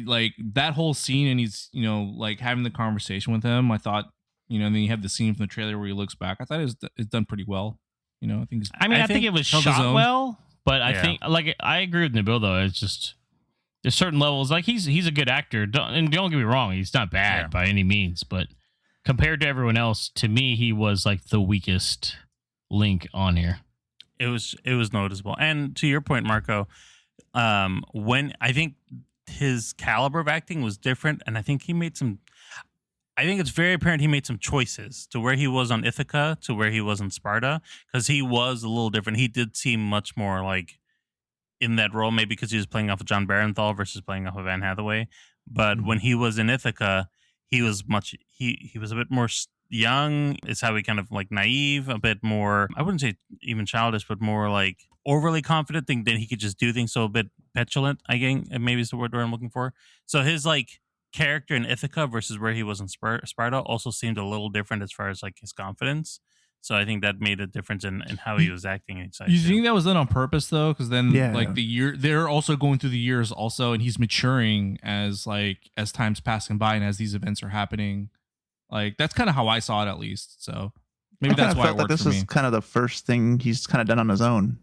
Like that whole scene, and he's, you know, like having the conversation with him. I thought, you know, and then you have the scene from the trailer where he looks back. I thought it's done pretty well. You know, I think. I think it was held his shot own. well, but I think, like, I agree with Nabil though. It's just there's certain levels. Like he's a good actor, and don't get me wrong, he's not bad by any means. But compared to everyone else, to me, he was like the weakest link on here. It was noticeable. And to your point, Marco, when I think his caliber of acting was different, and I think it's very apparent he made some choices to where he was on Ithaca to where he was in Sparta, because he was a little different. He did seem much more like in that role, maybe because he was playing off of John Barenthal versus playing off of Anne Hathaway. But when he was in Ithaca, he was he was a bit more young. Is how he kind of like naive, a bit more, I wouldn't say even childish, but more like overly confident, think that he could just do things, so a bit petulant, I think maybe is the word I'm looking for. So his like character in Ithaca versus where he was in Sparta also seemed a little different as far as like his confidence. So I think that made a difference in how he was acting inside. You think that was done on purpose though? Because then like they're also going through the years also, and he's maturing as time's passing by and as these events are happening. Like that's kind of how I saw it, at least. So maybe that's why it worked for me. This is kind of the first thing he's kind of done on his own.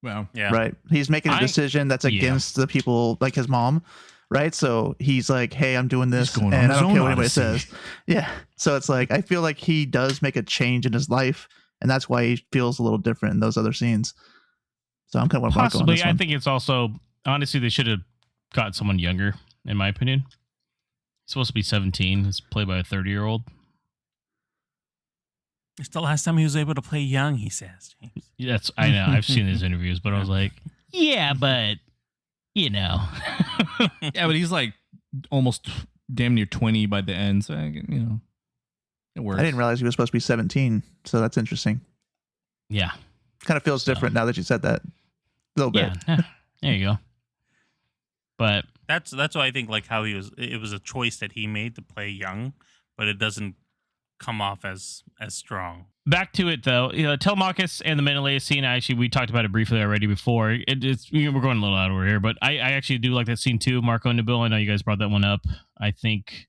Well, yeah, right. He's making a decision that's against the people, like his mom. Right. So he's like, hey, I'm doing this and I don't care what anybody says. Yeah. So it's like, I feel like he does make a change in his life, and that's why he feels a little different in those other scenes. So I'm kind of possibly. I think it's also, honestly, they should have got someone younger, in my opinion. He's supposed to be 17. It's played by a 30-year-old. It's the last time he was able to play young, he says, James. I know. I've seen his interviews, but I was like, yeah, but you know. Yeah, but he's like almost damn near 20 by the end. So, you know, it works. I didn't realize he was supposed to be 17. So that's interesting. Yeah. Kind of feels different now that you said that. A little bit. Yeah. There you go. But that's why I think like how it was a choice that he made to play young, but it doesn't come off as strong. Back to it though, Telemachus and the Menelaus scene. We talked about it briefly already before. It's we're going a little out of order here, but I actually do like that scene too. Marco and Nabil, I know you guys brought that one up. I think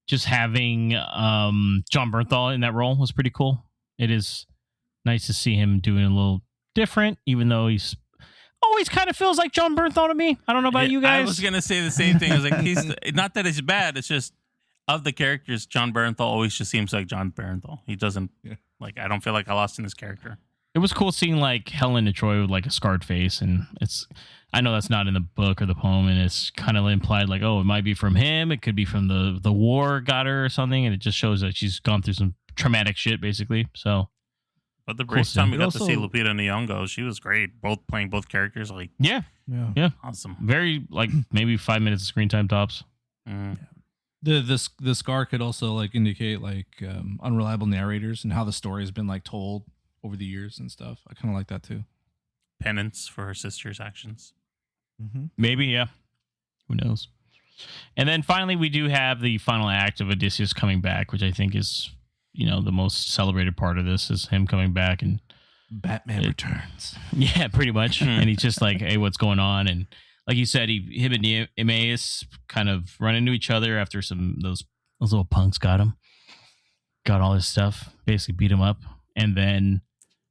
just having John Bernthal in that role was pretty cool. It is nice to see him doing a little different, even though he's always kind of feels like John Bernthal to me. I don't know about you guys. I was gonna say the same thing. I was like, he's not that it's bad. It's just of the characters, John Bernthal always just seems like John Bernthal. He doesn't like. I don't feel like I lost in his character. It was cool seeing like Helen of Troy with like a scarred face, and I know that's not in the book or the poem, and it's kind of implied like, oh, it might be from him. It could be from the war got her or something, and it just shows that she's gone through some traumatic shit, basically. So. But the brief time we got to see Lupita Nyong'o, she was great. Playing both characters, like yeah, awesome. Very like maybe 5 minutes of screen time tops. The scar could also like indicate like unreliable narrators and how the story has been like told over the years and stuff. I kind of like that too. Penance for her sister's actions. Maybe, yeah. Who knows? And then finally, we do have the final act of Odysseus coming back, which I think is, the most celebrated part of this is him coming back and Batman returns. Yeah, pretty much. And he's just like, hey, what's going on? And like you said, him and Emmaus kind of run into each other after those little punks got all his stuff, basically beat him up. And then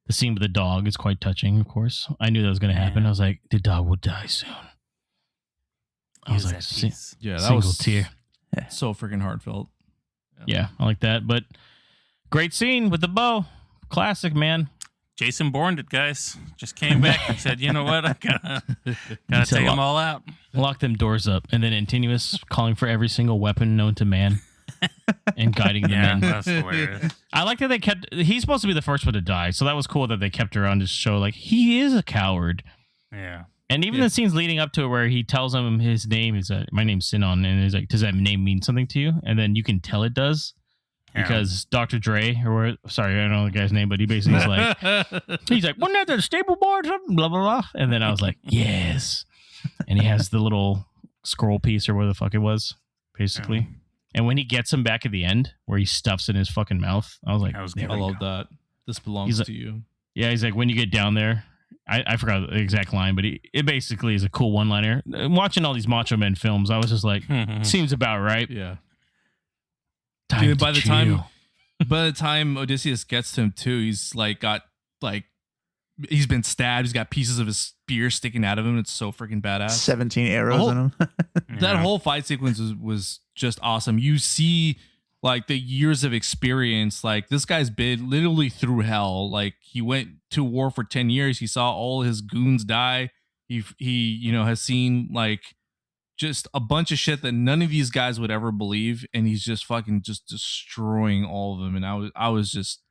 the scene with the dog is quite touching, of course. I knew that was going to happen. I was like, the dog will die soon. I was like, yeah, that single was tear. So freaking heartfelt. Yeah, I like that. But great scene with the bow. Classic, man. Jason Bourne it, guys. Just came back and said, you know what? I gotta take them all out. Lock them doors up. And then Antinous calling for every single weapon known to man and guiding them in. That's hilarious. I like that he's supposed to be the first one to die. So that was cool that they kept her on to show, like, he is a coward. Yeah. And even the scenes leading up to it where he tells him his name is, my name's Sinon. And he's like, does that name mean something to you? And then you can tell it does. Because Dr. Dre, I don't know the guy's name, but he basically is like, he's like, wasn't that the stable board? Blah, blah, blah. And then I was like, yes. And he has the little scroll piece or where the fuck it was, basically. Yeah. And when he gets him back at the end, where he stuffs in his fucking mouth, I was like, I love that. This belongs to you. Yeah, he's like, when you get down there, I forgot the exact line, but it basically is a cool one-liner. Watching all these Macho Men films, I was just like, seems about right. Yeah. Dude, by the time Odysseus gets to him too, he's like he's been stabbed. He's got pieces of his spear sticking out of him. It's so freaking badass. 17 arrows in him. That whole fight sequence was just awesome. You see like the years of experience. Like this guy's been literally through hell. Like he went to war for 10 years. He saw all his goons die. He has seen like just a bunch of shit that none of these guys would ever believe, and he's just fucking just destroying all of them. And I was just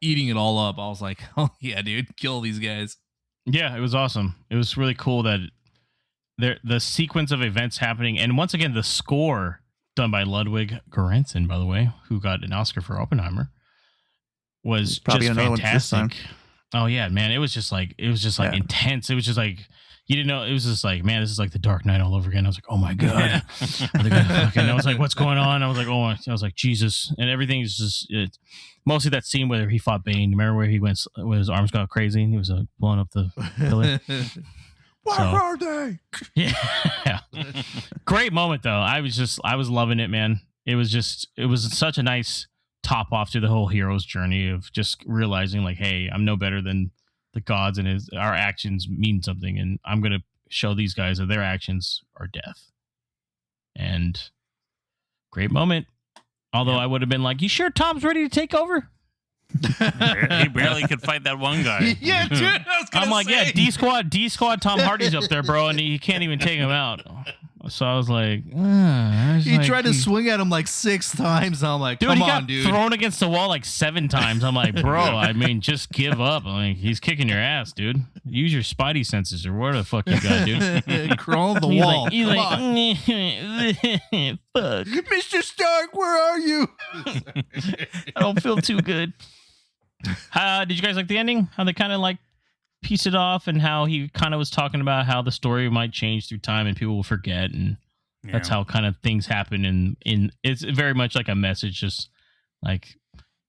eating it all up. I was like, oh yeah, dude, kill these guys. Yeah, it was awesome. It was really cool that the sequence of events happening, and once again the score done by Ludwig Göransson, by the way, who got an Oscar for Oppenheimer, was just fantastic. Oh yeah, man, it was just like intense. It was just like, you didn't know. It was just like, man, this is like the Dark Knight all over again. I was like, oh my god. I was like, what's going on? I was like, I was like, Jesus, and everything is just mostly that scene where he fought Bane. Remember where he went, where his arms got crazy and he was blowing up the pillar. Where are they? Yeah. Great moment though. I was loving it, man. It was such a nice top off to the whole hero's journey of just realizing like, hey, I'm no better than the gods, and our actions mean something, and I'm gonna show these guys that their actions are death. And great moment. Although I would have been like, you sure Tom's ready to take over? He barely could fight that one guy. Yeah, dude. I'm like, yeah, D squad Tom Hardy's up there, bro, and he can't even take him out. So I was like, he tried to swing at him like 6 times. I'm like, dude, come he on, got dude. Thrown against the wall like 7 times. I'm like, bro, I mean, just give up. I'm like, he's kicking your ass, dude. Use your spidey senses or whatever the fuck you got, dude. Crawl the wall. He's like, fuck. Mr. Stark, where are you? I don't feel too good. Did you guys like the ending? How they kind of like piece it off, and how he kind of was talking about how the story might change through time and people will forget, and that's how kind of things happen. And in it's very much like a message, just like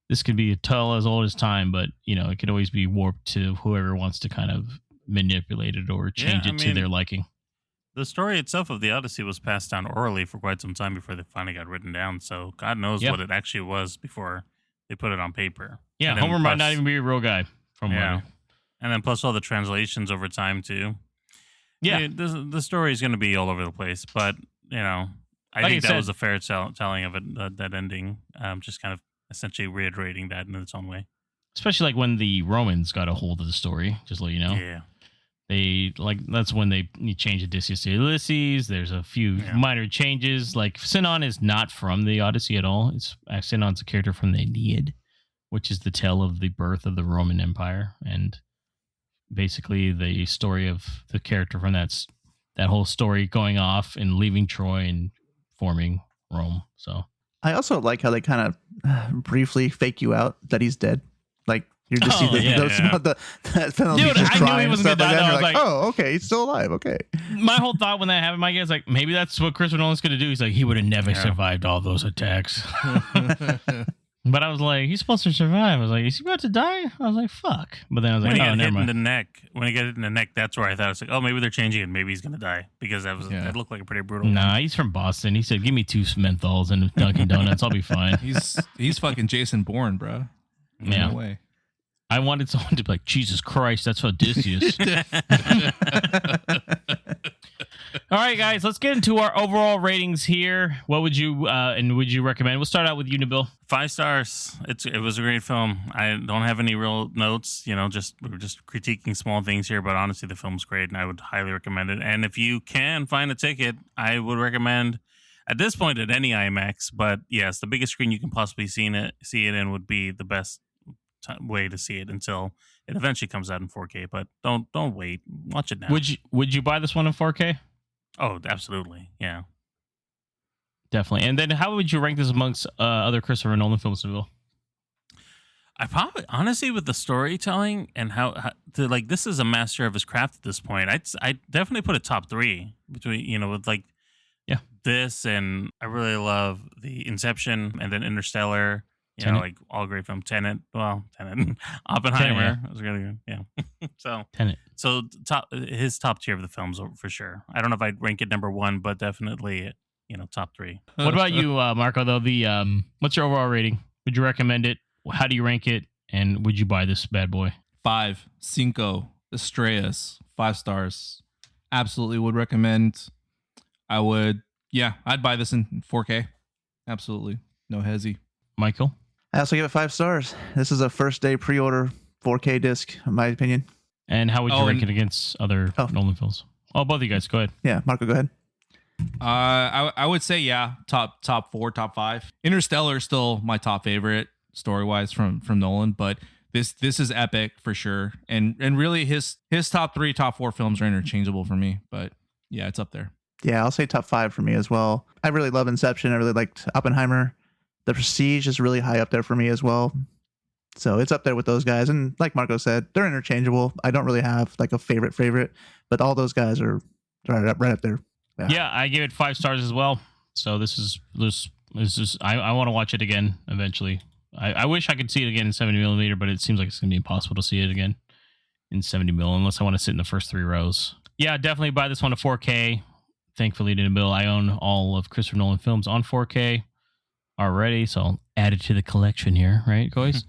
this could be a tale as old as time, but it could always be warped to whoever wants to kind of manipulate it or change it to their liking. The story itself of the Odyssey was passed down orally for quite some time before they finally got written down. So God knows what it actually was before they put it on paper. Yeah, Homer might not even be a real guy. And then plus all the translations over time too. Yeah, I mean, the story is going to be all over the place, but I think that was a fair telling of it. That ending, just kind of essentially reiterating that in its own way. Especially like when the Romans got a hold of the story, just to let you know. Yeah. That's when you change Odysseus to Ulysses. There's a few minor changes. Like Sinon is not from the Odyssey at all. Sinon's a character from the Aeneid, which is the tale of the birth of the Roman Empire, and basically the story of the character from that whole story going off and leaving Troy and forming Rome. So I also like how they kind of briefly fake you out that he's dead. Like you're just see the penalty just crying and stuff like that. And you're like, oh, okay, he's still alive. Okay. My whole thought when that happened, Mike, is like, maybe that's what Christopher Nolan's going to do. He's like, he would have never survived all those attacks. But I was like, he's supposed to survive. I was like, is he about to die? I was like, fuck. But then I was like, when he got hit never mind. in the neck, when he got hit in the neck, that's where I thought it's like, oh, maybe they're changing it. Maybe he's gonna die because that looked like a pretty brutal. Nah, he's from Boston. He said, give me 2 menthols and Dunkin' Donuts. I'll be fine. He's fucking Jason Bourne, bro. No way. I wanted someone to be like, Jesus Christ, that's Odysseus. All right, guys, let's get into our overall ratings here. What would you would you recommend? We'll start out with you, Nabil. 5 stars. It was a great film. I don't have any real notes. We're just critiquing small things here, but honestly, the film's great, and I would highly recommend it. And if you can find a ticket, I would recommend at this point at any IMAX. But yes, the biggest screen you can possibly see it in would be the best way to see it until it eventually comes out in 4K. But don't wait. Watch it now. Would you buy this one in 4K? Oh, absolutely. Yeah. Definitely. And then how would you rank this amongst other Christopher Nolan films, Nabil? I probably, honestly, with the storytelling and how this is a master of his craft at this point. I definitely put a top 3 between, with this, and I really love the Inception and then Interstellar, Tenet. all great film. Tenet, Oppenheimer. Tenet, It was really good. Yeah. Tenet. So his top tier of the films for sure. I don't know if I'd rank it number 1, but definitely, top 3. What about you, Marco, though? What's your overall rating? Would you recommend it? How do you rank it? And would you buy this bad boy? 5, Cinco, Estrellas, 5 stars. Absolutely would recommend. I would, I'd buy this in 4K. Absolutely. No hezzy. Michael? I also give it 5 stars. This is a first day pre-order 4K disc, in my opinion. And how would you rank it against other Nolan films? Oh, both of you guys, go ahead. Yeah, Marco, go ahead. I would say top 4, top 5. Interstellar is still my top favorite story wise from Nolan, but this is epic for sure. And really his top 3, top 4 films are interchangeable for me. But yeah, it's up there. Yeah, I'll say top 5 for me as well. I really love Inception. I really liked Oppenheimer. The Prestige is really high up there for me as well. So it's up there with those guys. And like Marco said, they're interchangeable. I don't really have like a favorite, but all those guys are right up there. Yeah, I gave it 5 stars as well. So this is just I want to watch it again eventually. I wish I could see it again in 70mm, but it seems like it's gonna be impossible to see it again in 70mm unless I want to sit in the first 3 rows. Yeah, definitely buy this one to 4K. Thankfully, to Nabil, I own all of Christopher Nolan films on 4K already, so I'll add it to the collection here, right, guys?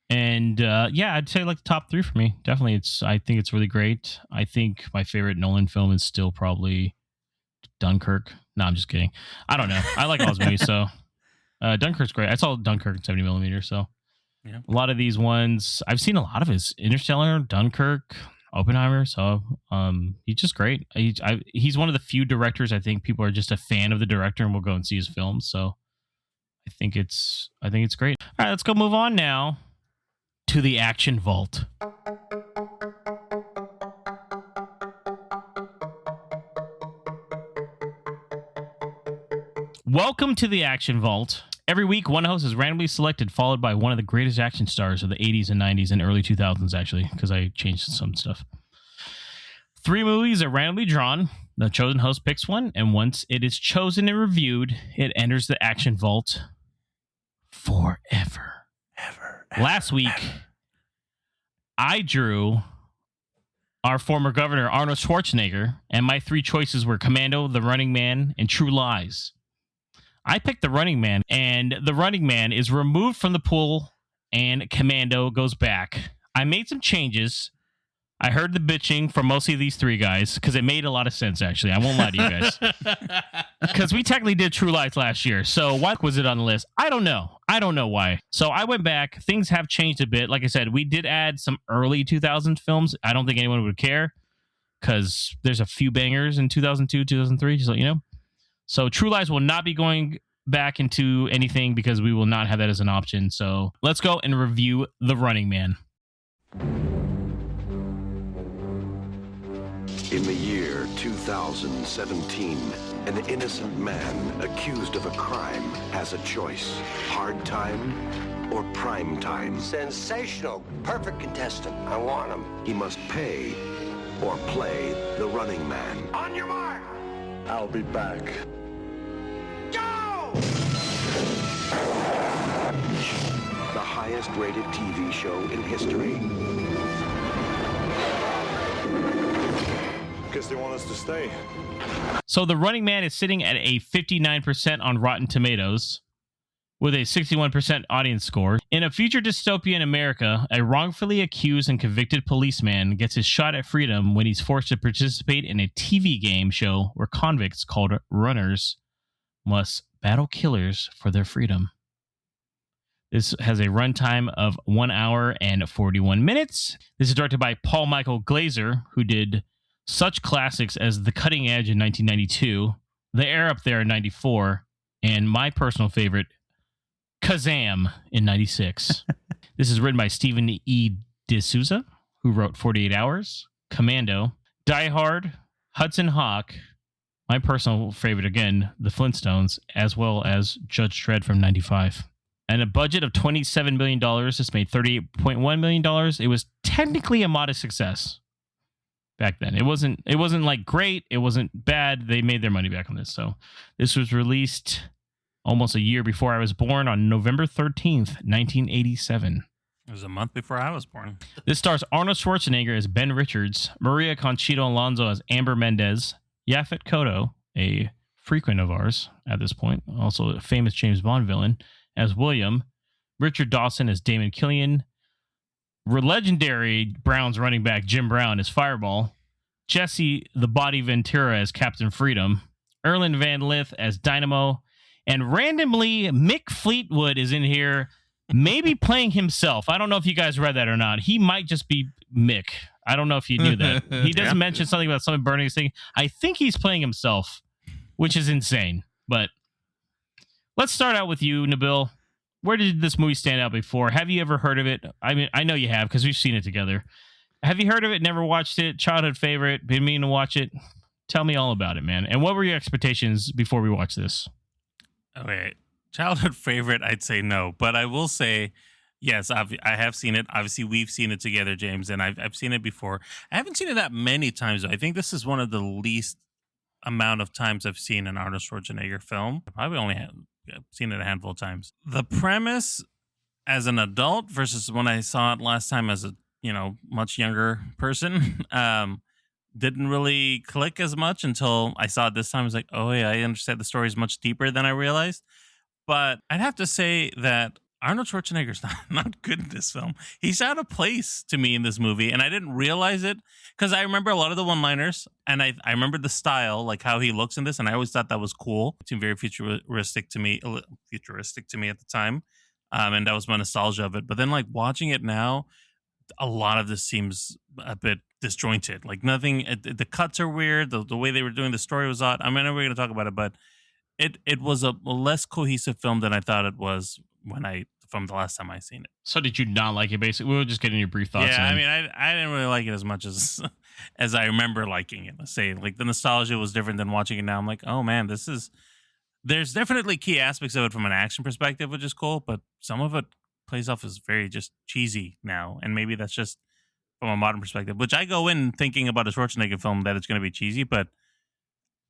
And I'd say like the top 3 for me. Definitely, I think it's really great. I think my favorite Nolan film is still probably Dunkirk. No, I'm just kidding. I don't know. I like all his movies, so Dunkirk's great. I saw Dunkirk in 70mm, so yeah. A lot of these ones I've seen a lot of his. Interstellar, Dunkirk, Oppenheimer. So he's just great. He's one of the few directors I think people are just a fan of the director and will go and see his films. So I think it's great. All right, let's go move on now to the Action Vault. Welcome to the Action Vault. Every week, one host is randomly selected, followed by one of the greatest action stars of the 80s and 90s and early 2000s, actually, because I changed some stuff. 3 movies are randomly drawn. The chosen host picks one, and once it is chosen and reviewed, it enters the Action Vault forever. Last week, I drew our former governor, Arnold Schwarzenegger, and my 3 choices were Commando, The Running Man, and True Lies. I picked The Running Man, and The Running Man is removed from the pool, and Commando goes back. I made some changes. I heard the bitching from mostly these 3 guys, because it made a lot of sense, actually. I won't lie to you guys. Because we technically did True Lies last year, so why was it on the list? I don't know. I don't know why. So I went back. Things have changed a bit. Like I said, we did add some early 2000s films. I don't think anyone would care, because there's a few bangers in 2002, 2003, just let you know. So True Lies will not be going back into anything because we will not have that as an option. So let's go and review The Running Man. In the year 2017, an innocent man accused of a crime has a choice. Hard time or prime time. Sensational. Perfect contestant. I want him. He must pay or play the running man. On your mark. I'll be back. Go! The highest rated TV show in history. Guess they want us to stay. So The Running Man is sitting at a 59% on Rotten Tomatoes. with a 61% audience score. In a future dystopian America, a wrongfully accused and convicted policeman gets his shot at freedom when he's forced to participate in a TV game show where convicts called runners must battle killers for their freedom. This has a runtime of 1 hour and 41 minutes. This is directed by Paul Michael Glaser, who did such classics as The Cutting Edge in 1992, The Air Up There in 94, and my personal favorite, Kazam in 96. This is written by Stephen E. D'Souza, who wrote 48 Hours, Commando, Die Hard, Hudson Hawk, my personal favorite again, The Flintstones, as well as Judge Dredd from 95. And a budget of $27 million. This made $38.1 million. It was technically a modest success back then. It wasn't like great. It wasn't bad. They made their money back on this. So this was released almost a year before I was born on November 13th, 1987. It was a month before I was born. This stars Arnold Schwarzenegger as Ben Richards, Maria Conchita Alonso as Amber Mendez, Yaphet Kotto, a frequent of ours at this point, also a famous James Bond villain, as William, Richard Dawson as Damon Killian, legendary Browns running back Jim Brown as Fireball, Jesse the Body Ventura as Captain Freedom, Erland Van Lith as Dynamo, and randomly Mick Fleetwood is in here, maybe playing himself. I don't know if you guys read that or not. He might just be Mick. I don't know if you knew that. He doesn't mention something about someone burning his thing. I think he's playing himself, which is insane. But let's start out with you, Nabil. Where did this movie stand out before? Have you ever heard of it? I mean, I know you have because we've seen it together. Have you heard of it? Never watched it? Childhood favorite? Been meaning to watch it? Tell me all about it, man. And what were your expectations before we watched this? Okay, childhood favorite, I'd say no. But I will say, yes, I have seen it. Obviously, we've seen it together, James, and I've seen it before. I haven't seen it that many times, though. I think this is one of the least amount of times I've seen an Arnold Schwarzenegger film. I probably only have seen it a handful of times. The premise as an adult versus when I saw it last time as a much younger person didn't really click as much until I saw it this time. I was like, oh yeah, I understand the story is much deeper than I realized. But I'd have to say that Arnold Schwarzenegger's not good in this film. He's out of place to me in this movie, and I didn't realize it because I remember a lot of the one-liners, and I remember the style, like how he looks in this, and I always thought that was cool. It seemed very futuristic to me at the time, and that was my nostalgia of it. But then, like watching it now, a lot of this seems a bit disjointed. Like nothing. The cuts are weird. The way they were doing the story was odd. I mean, I know we're going to talk about it, but it was a less cohesive film than I thought it was from the last time I seen it. So did you not like it? Basically, we were just getting your brief thoughts. Yeah, I mean, I didn't really like it as much as I remember liking it. Let's say, like the nostalgia was different than watching it now. I'm like, oh man, there's definitely key aspects of it from an action perspective, which is cool, but some of it plays off as very just cheesy now, and maybe that's just from a modern perspective. Which I go in thinking about a Schwarzenegger film that it's going to be cheesy, but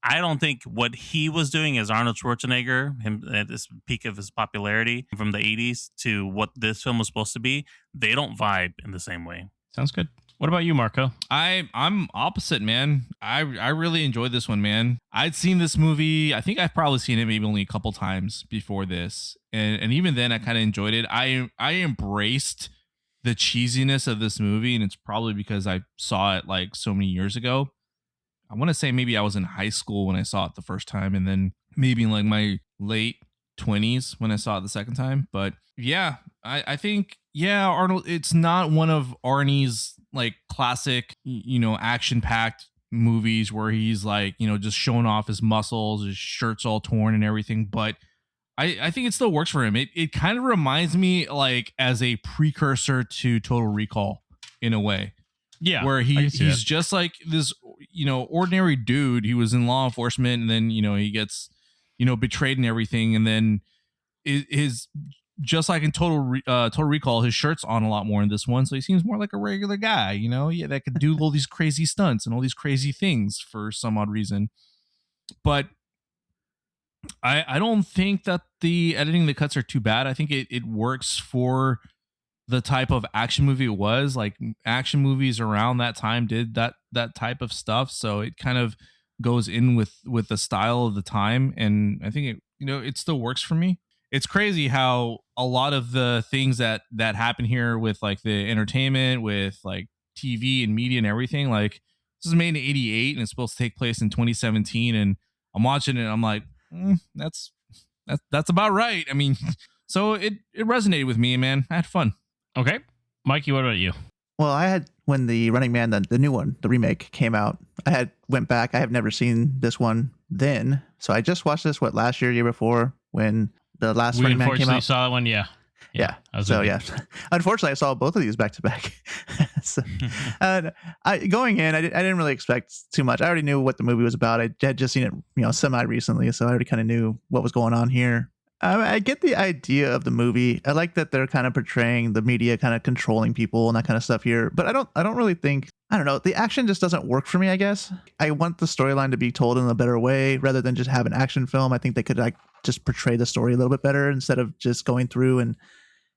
I don't think what he was doing as Arnold Schwarzenegger, him at this peak of his popularity from the 80s to what this film was supposed to be, they don't vibe in the same way. Sounds good. What about you, Marco? I'm opposite, man. I really enjoyed this one, man. I'd seen this movie. I think I've probably seen it maybe only a couple times before this. And even then I kind of enjoyed it. I embraced the cheesiness of this movie, and it's probably because I saw it like so many years ago. I want to say maybe I was in high school when I saw it the first time, and then maybe in like my late 20s when I saw it the second time. But yeah, I think, yeah, Arnold, it's not one of Arnie's like classic, action-packed movies where he's like, just showing off his muscles, his shirt's all torn and everything. But I think it still works for him. It kind of reminds me like as a precursor to Total Recall in a way. Yeah, where he's just like this, ordinary dude. He was in law enforcement, and then he gets, betrayed and everything, and then his just like in Total Recall, his shirt's on a lot more in this one, so he seems more like a regular guy, that could do all these crazy stunts and all these crazy things for some odd reason. But I don't think that the editing, the cuts are too bad. I think it works for the type of action movie it was. Like action movies around that time did that type of stuff, so it kind of goes in with the style of the time, and I think it still works for me. it's crazy how a lot of the things that happen here with like the entertainment, with like TV and media and everything, like this is made in 88 and it's supposed to take place in 2017, and I'm watching it and I'm like, that's about right. I mean, so it resonated with me, man. I had fun. Okay. Mikey, what about you? Well, I had, when the Running Man, the new one, the remake came out, I went back. I have never seen this one then. So I just watched this, last year before, when the last Running Man came out. We unfortunately saw that one, yeah. Yeah. So, yeah. Unfortunately, I saw both of these back to back. So, going in, I didn't really expect too much. I already knew what the movie was about. I had just seen it, semi recently, so I already kind of knew what was going on here. I get the idea of the movie. I like that they're kind of portraying the media kind of controlling people and that kind of stuff here. But I don't really think, I don't know, the action just doesn't work for me, I guess. I want the storyline to be told in a better way rather than just have an action film. I think they could like just portray the story a little bit better instead of just going through and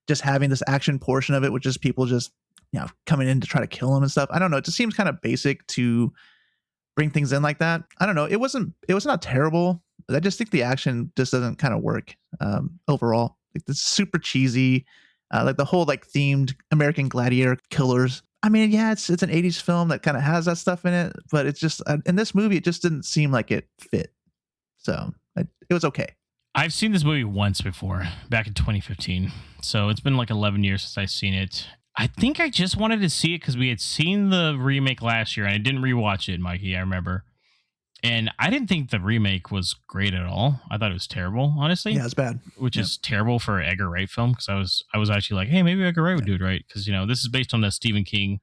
just having this action portion of it, which is people just, coming in to try to kill them and stuff. I don't know. It just seems kind of basic to bring things in like that. I don't know. It was not terrible. I just think the action just doesn't kind of work overall. Like, this is super cheesy, like the whole like themed American Gladiator killers. I mean, yeah, it's an 80s film that kind of has that stuff in it, but it's just in this movie, it just didn't seem like it fit. So it was okay. I've seen this movie once before, back in 2015. So it's been like 11 years since I've seen it. I think I just wanted to see it because we had seen the remake last year and I didn't rewatch it, Mikey, I remember. And I didn't think the remake was great at all. I thought it was terrible, honestly. Yeah, it's bad. Which is terrible for an Edgar Wright film, because I was actually like, hey, maybe Edgar Wright would do it right. Because, this is based on a Stephen King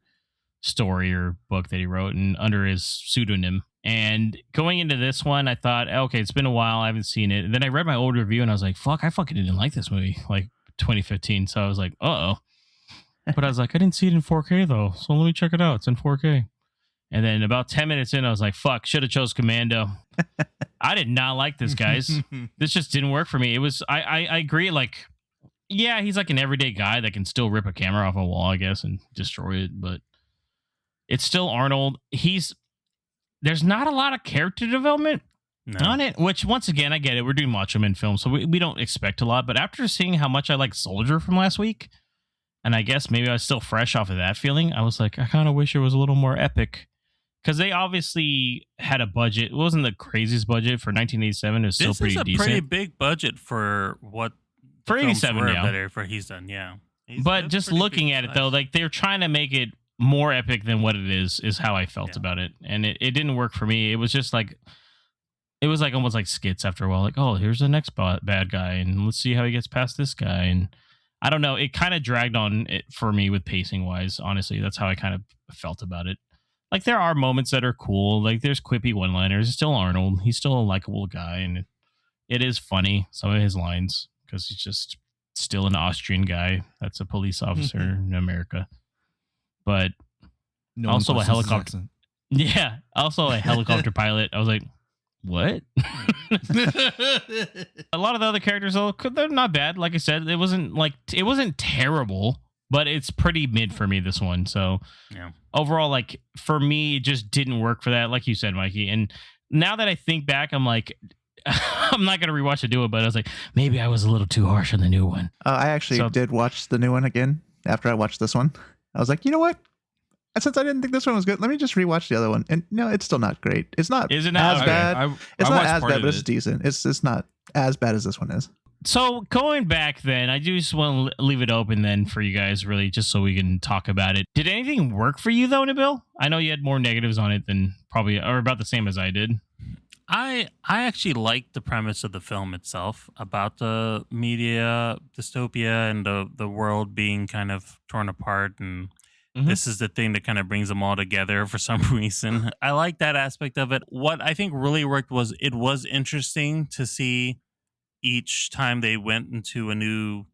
story or book that he wrote and under his pseudonym. And going into this one, I thought, okay, it's been a while. I haven't seen it. And then I read my old review and I was like, fuck, I fucking didn't like this movie, like 2015. So I was like, uh-oh. But I was like, I didn't see it in 4K though. So let me check it out. It's in 4K. And then about 10 minutes in, I was like, fuck, should have chose Commando. I did not like this, guys. This just didn't work for me. It was, I agree. Like, yeah, he's like an everyday guy that can still rip a camera off a wall, I guess, and destroy it. But it's still Arnold. There's not a lot of character development on it, which once again, I get it. We're doing Macho Man films, so we don't expect a lot. But after seeing how much I like Soldier from last week, and I guess maybe I was still fresh off of that feeling, I was like, I kind of wish it was a little more epic. Because they obviously had a budget. It wasn't the craziest budget for 1987. It was still pretty decent. This is a pretty big budget for what for 87, yeah. For he's done, yeah. But just looking at it, though, like they're trying to make it more epic than what it is how I felt about it. And it didn't work for me. It was just like, it was like almost like skits after a while. Like, oh, here's the next bad guy. And let's see how he gets past this guy. And I don't know. It kind of dragged on it for me with pacing wise. Honestly, that's how I kind of felt about it. Like, there are moments that are cool. Like, there's quippy one-liners. It's still Arnold. He's still a likable guy. And it is funny, some of his lines, because he's just still an Austrian guy that's a police officer in America. But also a helicopter. Yeah. Also a helicopter pilot. I was like, what? A lot of the other characters, though, they're not bad. Like I said, it wasn't terrible. But it's pretty mid for me, this one. So overall, like, for me, it just didn't work for that. Like you said, Mikey. And now that I think back, I'm like, I'm not going to rewatch it, but I was like, maybe I was a little too harsh on the new one. I actually did watch the new one again after I watched this one. I was like, you know what? Since I didn't think this one was good, let me just rewatch the other one. And no, it's still not great. It's not as bad. It's not as bad, but it's decent. It's not as bad as this one is. So going back then, I do just want to leave it open then for you guys, really, just so we can talk about it. Did anything work for you, though, Nabil? I know you had more negatives on it than probably, or about the same as I did. I actually liked the premise of the film itself about the media dystopia and the world being kind of torn apart. And this is the thing that kind of brings them all together for some reason. I like that aspect of it. What I think really worked was it was interesting to see each time they went into a new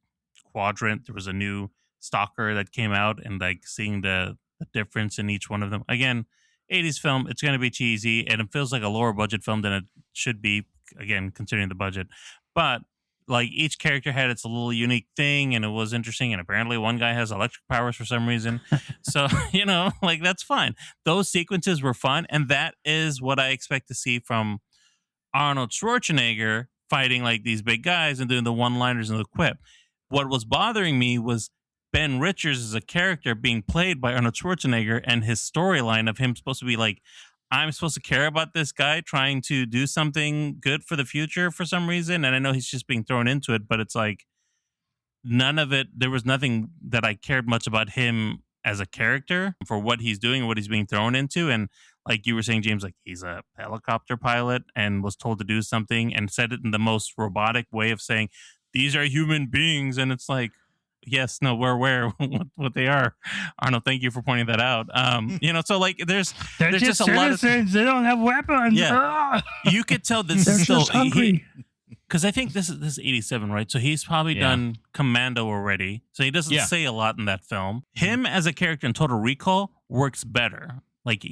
quadrant, there was a new stalker that came out, and like seeing the difference in each one of them. Again, 80s film, it's going to be cheesy, and it feels like a lower budget film than it should be, again, considering the budget. But like each character had its little unique thing, and it was interesting. And apparently one guy has electric powers for some reason. So, like, that's fine. Those sequences were fun, and that is what I expect to see from Arnold Schwarzenegger fighting like these big guys and doing the one-liners and the quip. What was bothering me was Ben Richards as a character being played by Arnold Schwarzenegger, and his storyline of him supposed to be like, I'm supposed to care about this guy trying to do something good for the future for some reason. And I know he's just being thrown into it, but it's like none of it. There was nothing that I cared much about him as a character for what he's doing and what he's being thrown into. And like you were saying, James, like he's a helicopter pilot and was told to do something and said it in the most robotic way of saying, these are human beings. And it's like, yes, no, we're aware what they are. Arnold, thank you for pointing that out. So like there's just a lot of they don't have weapons. Yeah, you could tell this They're is still just hungry. because I think this is 87, right? So he's probably done Commando already. So he doesn't say a lot in that film. Him as a character in Total Recall works better. Like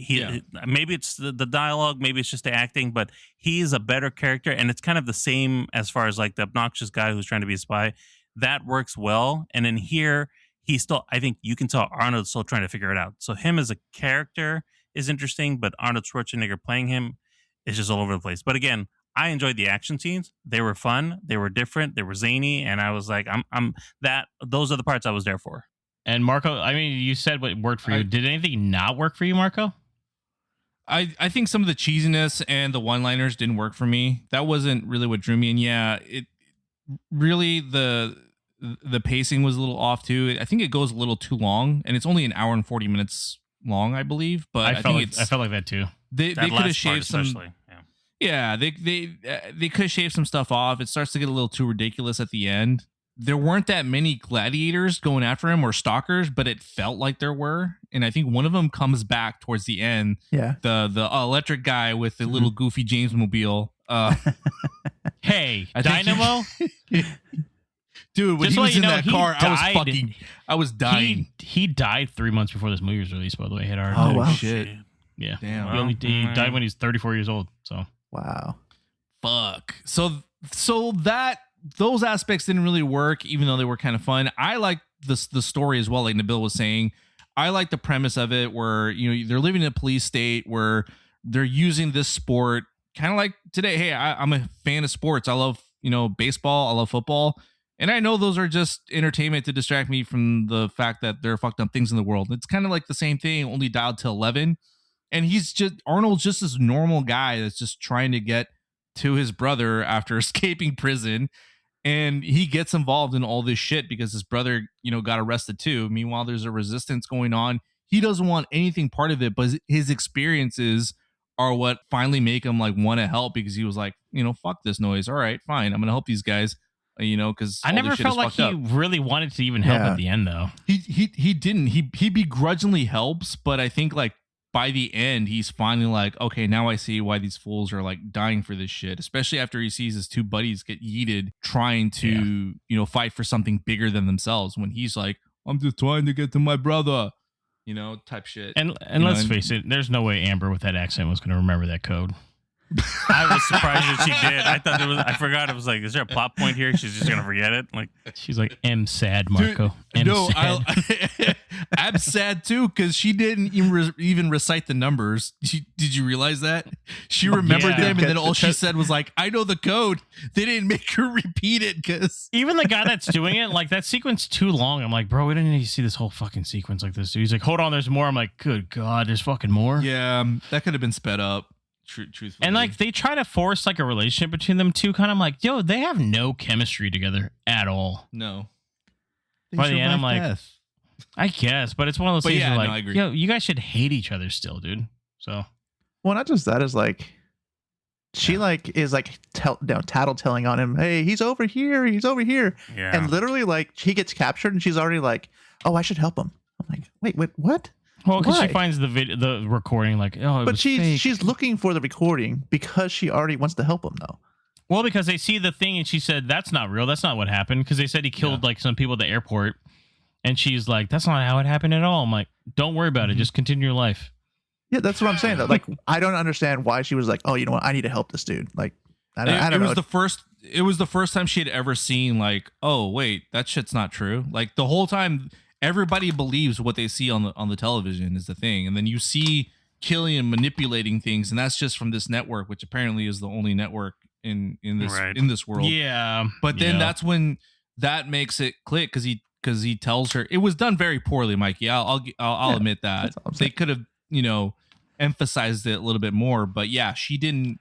maybe it's the dialogue, maybe it's just the acting, but he is a better character, and it's kind of the same as far as like the obnoxious guy who's trying to be a spy. That works well. And in here, he's still, I think you can tell Arnold's still trying to figure it out. So him as a character is interesting, but Arnold Schwarzenegger playing him is just all over the place. But again, I enjoyed the action scenes. They were fun. They were different. They were zany. And I was like, those are the parts I was there for. And Marco, I mean, you said what worked for you. Did anything not work for you, Marco? I think some of the cheesiness and the one-liners didn't work for me. That wasn't really what drew me. And yeah, it really the pacing was a little off too. I think it goes a little too long, and it's only an hour and 40 minutes long, I believe. But I felt like that too. They could have shaved some. Yeah, they could have shaved some stuff off. It starts to get a little too ridiculous at the end. There weren't that many gladiators going after him or stalkers, but it felt like there were. And I think one of them comes back towards the end. Yeah, the electric guy with the little goofy James mobile. Hey, Dynamo. Dude, when Just he was in you know, that he car, died. I was dying. He died 3 months before this movie was released, by the way. He had heart Oh, attack. wow. Shit. Yeah. Damn. He died when he was 34 years old. So wow. Fuck. So that those aspects didn't really work, even though they were kind of fun. I like the story as well, like Nabil was saying. I like the premise of it where, you know, they're living in a police state where they're using this sport kind of like today. Hey, I'm a fan of sports. I love, you know, baseball. I love football. And I know those are just entertainment to distract me from the fact that there are fucked up things in the world. It's kind of like the same thing, only dialed to 11. And Arnold's just this normal guy that's just trying to get to his brother after escaping prison. And he gets involved in all this shit because his brother, you know, got arrested too. Meanwhile, there's a resistance going on. He doesn't want anything part of it, but his experiences are what finally make him like want to help, because he was like, you know, fuck this noise. All right, fine. I'm going to help these guys. You know, because I never felt like he really wanted to even help at the end, though. He didn't. He begrudgingly helps, but I think like by the end, he's finally like, okay, now I see why these fools are like dying for this shit. Especially after he sees his two buddies get yeeted trying to, you know, fight for something bigger than themselves. When he's like, I'm just trying to get to my brother, you know, type shit. And let's face it, there's no way Amber with that accent was going to remember that code. I was surprised that she did. I thought I forgot. It was like, is there a plot point here? She's just gonna forget it. Like she's like, I'm sad, Marco. Dude, I'm sad too, because she didn't even recite the numbers. Did you realize that? She remembered them, and then all she said was like, I know the code. They didn't make her repeat it, because even the guy that's doing it, like that sequence too long. I'm like, bro, we didn't need to see this whole fucking sequence like this. Dude. He's like, hold on, there's more. I'm like, good God, there's fucking more. Yeah, that could have been sped up. Truthfully. And like they try to force like a relationship between them two, kind of like, yo, they have no chemistry together at all. No. By the end, I'm like, I guess, but it's one of those things where like, I agree. yo, you guys should hate each other still, dude. So, well, not just that, is like she like is like tattletelling on him. Hey, he's over here. He's over here. Yeah. And literally, like he gets captured, and she's already like, oh, I should help him. I'm like, wait, what? Well, because she finds the recording, like, oh, but she's looking for the recording because she already wants to help him, though. Well, because they see the thing, and she said that's not real. That's not what happened. Because they said he killed like some people at the airport, and she's like, that's not how it happened at all. I'm like, don't worry about it. Just continue your life. Yeah, that's what I'm saying. Though, like, I don't understand why she was like, oh, you know what? I need to help this dude. Like, I don't know. It was the first time she had ever seen like, oh wait, that shit's not true. Like the whole time, everybody believes what they see on the television is the thing, and then you see Killian manipulating things, and that's just from this network, which apparently is the only network in this Right. in this world. Yeah. But then Yeah. that's when that makes it click because he tells her it was done very poorly, Mikey. I'll admit that that's all I'm they saying. could have emphasized it a little bit more. But yeah, she didn't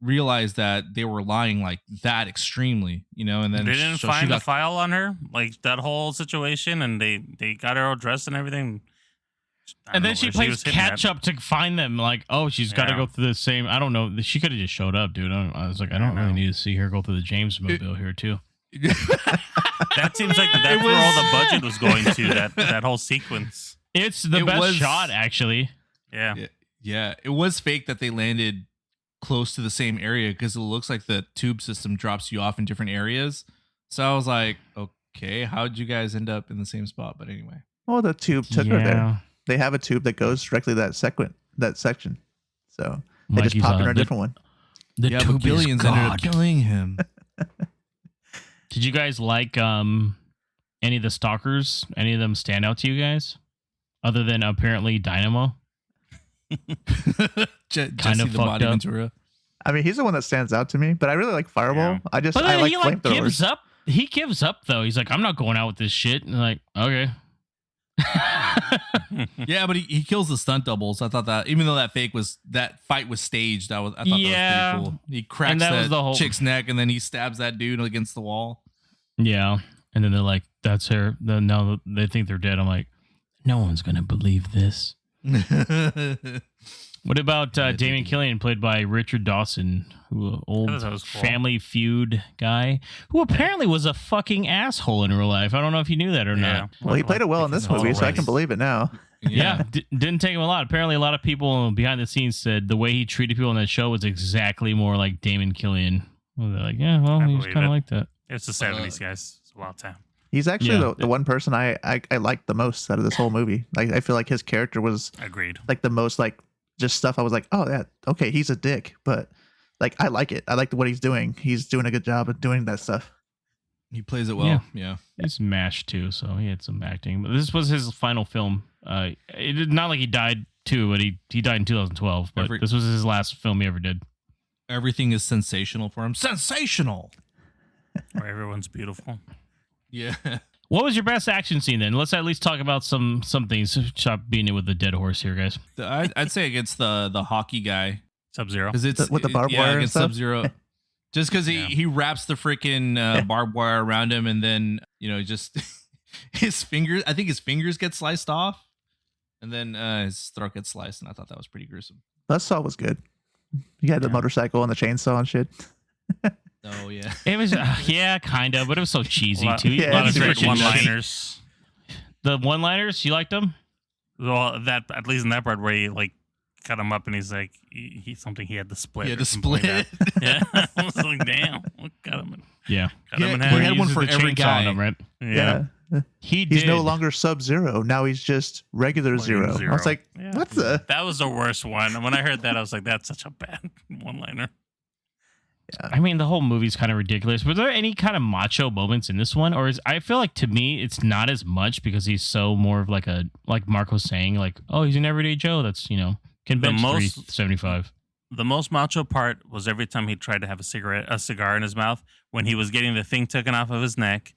realize that they were lying like that extremely, and then They didn't so find she the got, file on her, like that whole situation, and they got her all dressed and everything. I And don't then know she where plays was hitting catch at. up to find them. Like, oh, she's got to Yeah. go through the same. I don't know. She could have just showed up, dude. I was like, I don't really need to see her go through the James Mobile here too. That seems like that's where all the budget was going to. That whole sequence. It's the It best was- shot, actually. Yeah. yeah, it was fake that they landed close to the same area because it looks like the tube system drops you off in different areas. So I was like, okay, how'd you guys end up in the same spot? But anyway, Well, the tube took her there. They have a tube that goes directly to that section. So they just Mikey's pop in on a different one. The yeah, tube but billions is ended up God. killing him. Did you guys like any of the stalkers? Any of them stand out to you guys? Other than apparently Dynamo? Jesse Kinda the fucked Body up. Ventura. I mean, he's the one that stands out to me, but I really like Fireball. Yeah. I But like then he like gives flamethrowers. up. He gives up though. He's like, I'm not going out with this shit. And like, okay. Yeah, but he kills the stunt doubles. I thought that even though that fight was staged, I thought that was pretty cool. He cracks that was that the whole- chick's neck and then he stabs that dude against the wall. Yeah. And then they're like, that's her. Then now they think they're dead. I'm like, no one's gonna believe this. What about Damon Killian, played by Richard Dawson, who old thought that was cool. Family Feud guy, who apparently was a fucking asshole in real life. I don't know if you knew that or Yeah. not. Well, he played it well in this Oh, movie, so I right. can believe it now. Yeah, didn't take him a lot. Apparently, a lot of people behind the scenes said the way he treated people on that show was exactly more like Damon Killian. Well, they're like, yeah, well, I he was believe kind of it. like that. It's the 70s, guys. It's a wild time. He's actually Yeah. the one person I liked the most out of this whole movie. Like, I feel like his character was Agreed. like the most like just stuff I was like, oh yeah, okay, he's a dick, but like I like it. I like what he's doing. He's doing a good job of doing that stuff. He plays it well. Yeah. He's MASH too, so he had some acting. But this was his final film. It did not like he died too, but he died in 2012. But this was his last film he ever did. Everything is sensational for him. Sensational. Where everyone's beautiful. Yeah. What was your best action scene then? Let's at least talk about some things. Stop beating it with the dead horse here, guys. I'd say against the hockey guy. Sub-Zero. Because it's With the barbed wire and against stuff? Sub-Zero. Just because he wraps the freaking barbed wire around him and then just his fingers. I think his fingers get sliced off, and then his throat gets sliced. And I thought that was pretty gruesome. Buzzsaw was good. You had the motorcycle and the chainsaw and shit. Oh yeah. It was kind of, but it was so cheesy A lot- too. yeah, A lot of it's great freaking one-liners. The one-liners, you liked them? Well, that at least in that part where he like cut him up and he's like he something he had to split. He had or to something like split. that. Yeah, I was like, damn, cut him. Yeah. Cut him in Yeah, half. he had one uses for the every chainsaw guy. on him, right? Yeah. He He's did. no longer Sub-Zero. Now he's just regular zero. I was like, Yeah. what's the? That was the worst one. And when I heard that, I was like, that's such a bad one-liner. I mean, the whole movie's kind of ridiculous. Were there any kind of macho moments in this one? Or I feel like to me, it's not as much because he's so more of like Mark was saying, like, oh, he's an everyday Joe. That's, can bench 375. The most macho part was every time he tried to have a cigar in his mouth when he was getting the thing taken off of his neck.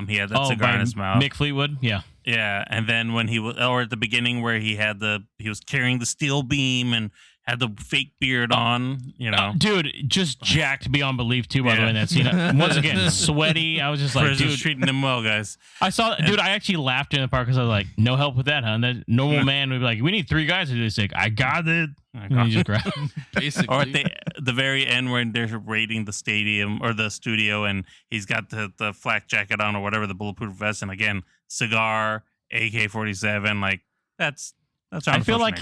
He had that cigar by in his mouth. Mick Fleetwood, yeah. Yeah, and then when he was, or at the beginning where he was carrying the steel beam and had the fake beard on, Dude, just jacked beyond belief too, by the way, in that scene. Once again, sweaty. I was just like, Prisoners dude. treating him well, guys. I saw that, dude. I actually laughed in the park because I was like, no help with that, huh? And that normal man would be like, we need 3 guys to do this. Like, I got it. And he just grabbed. Basically. Or at the very end when they're raiding the stadium or the studio and he's got the flak jacket on or whatever, the bulletproof vest, and again, cigar, AK-47, like that's I feel like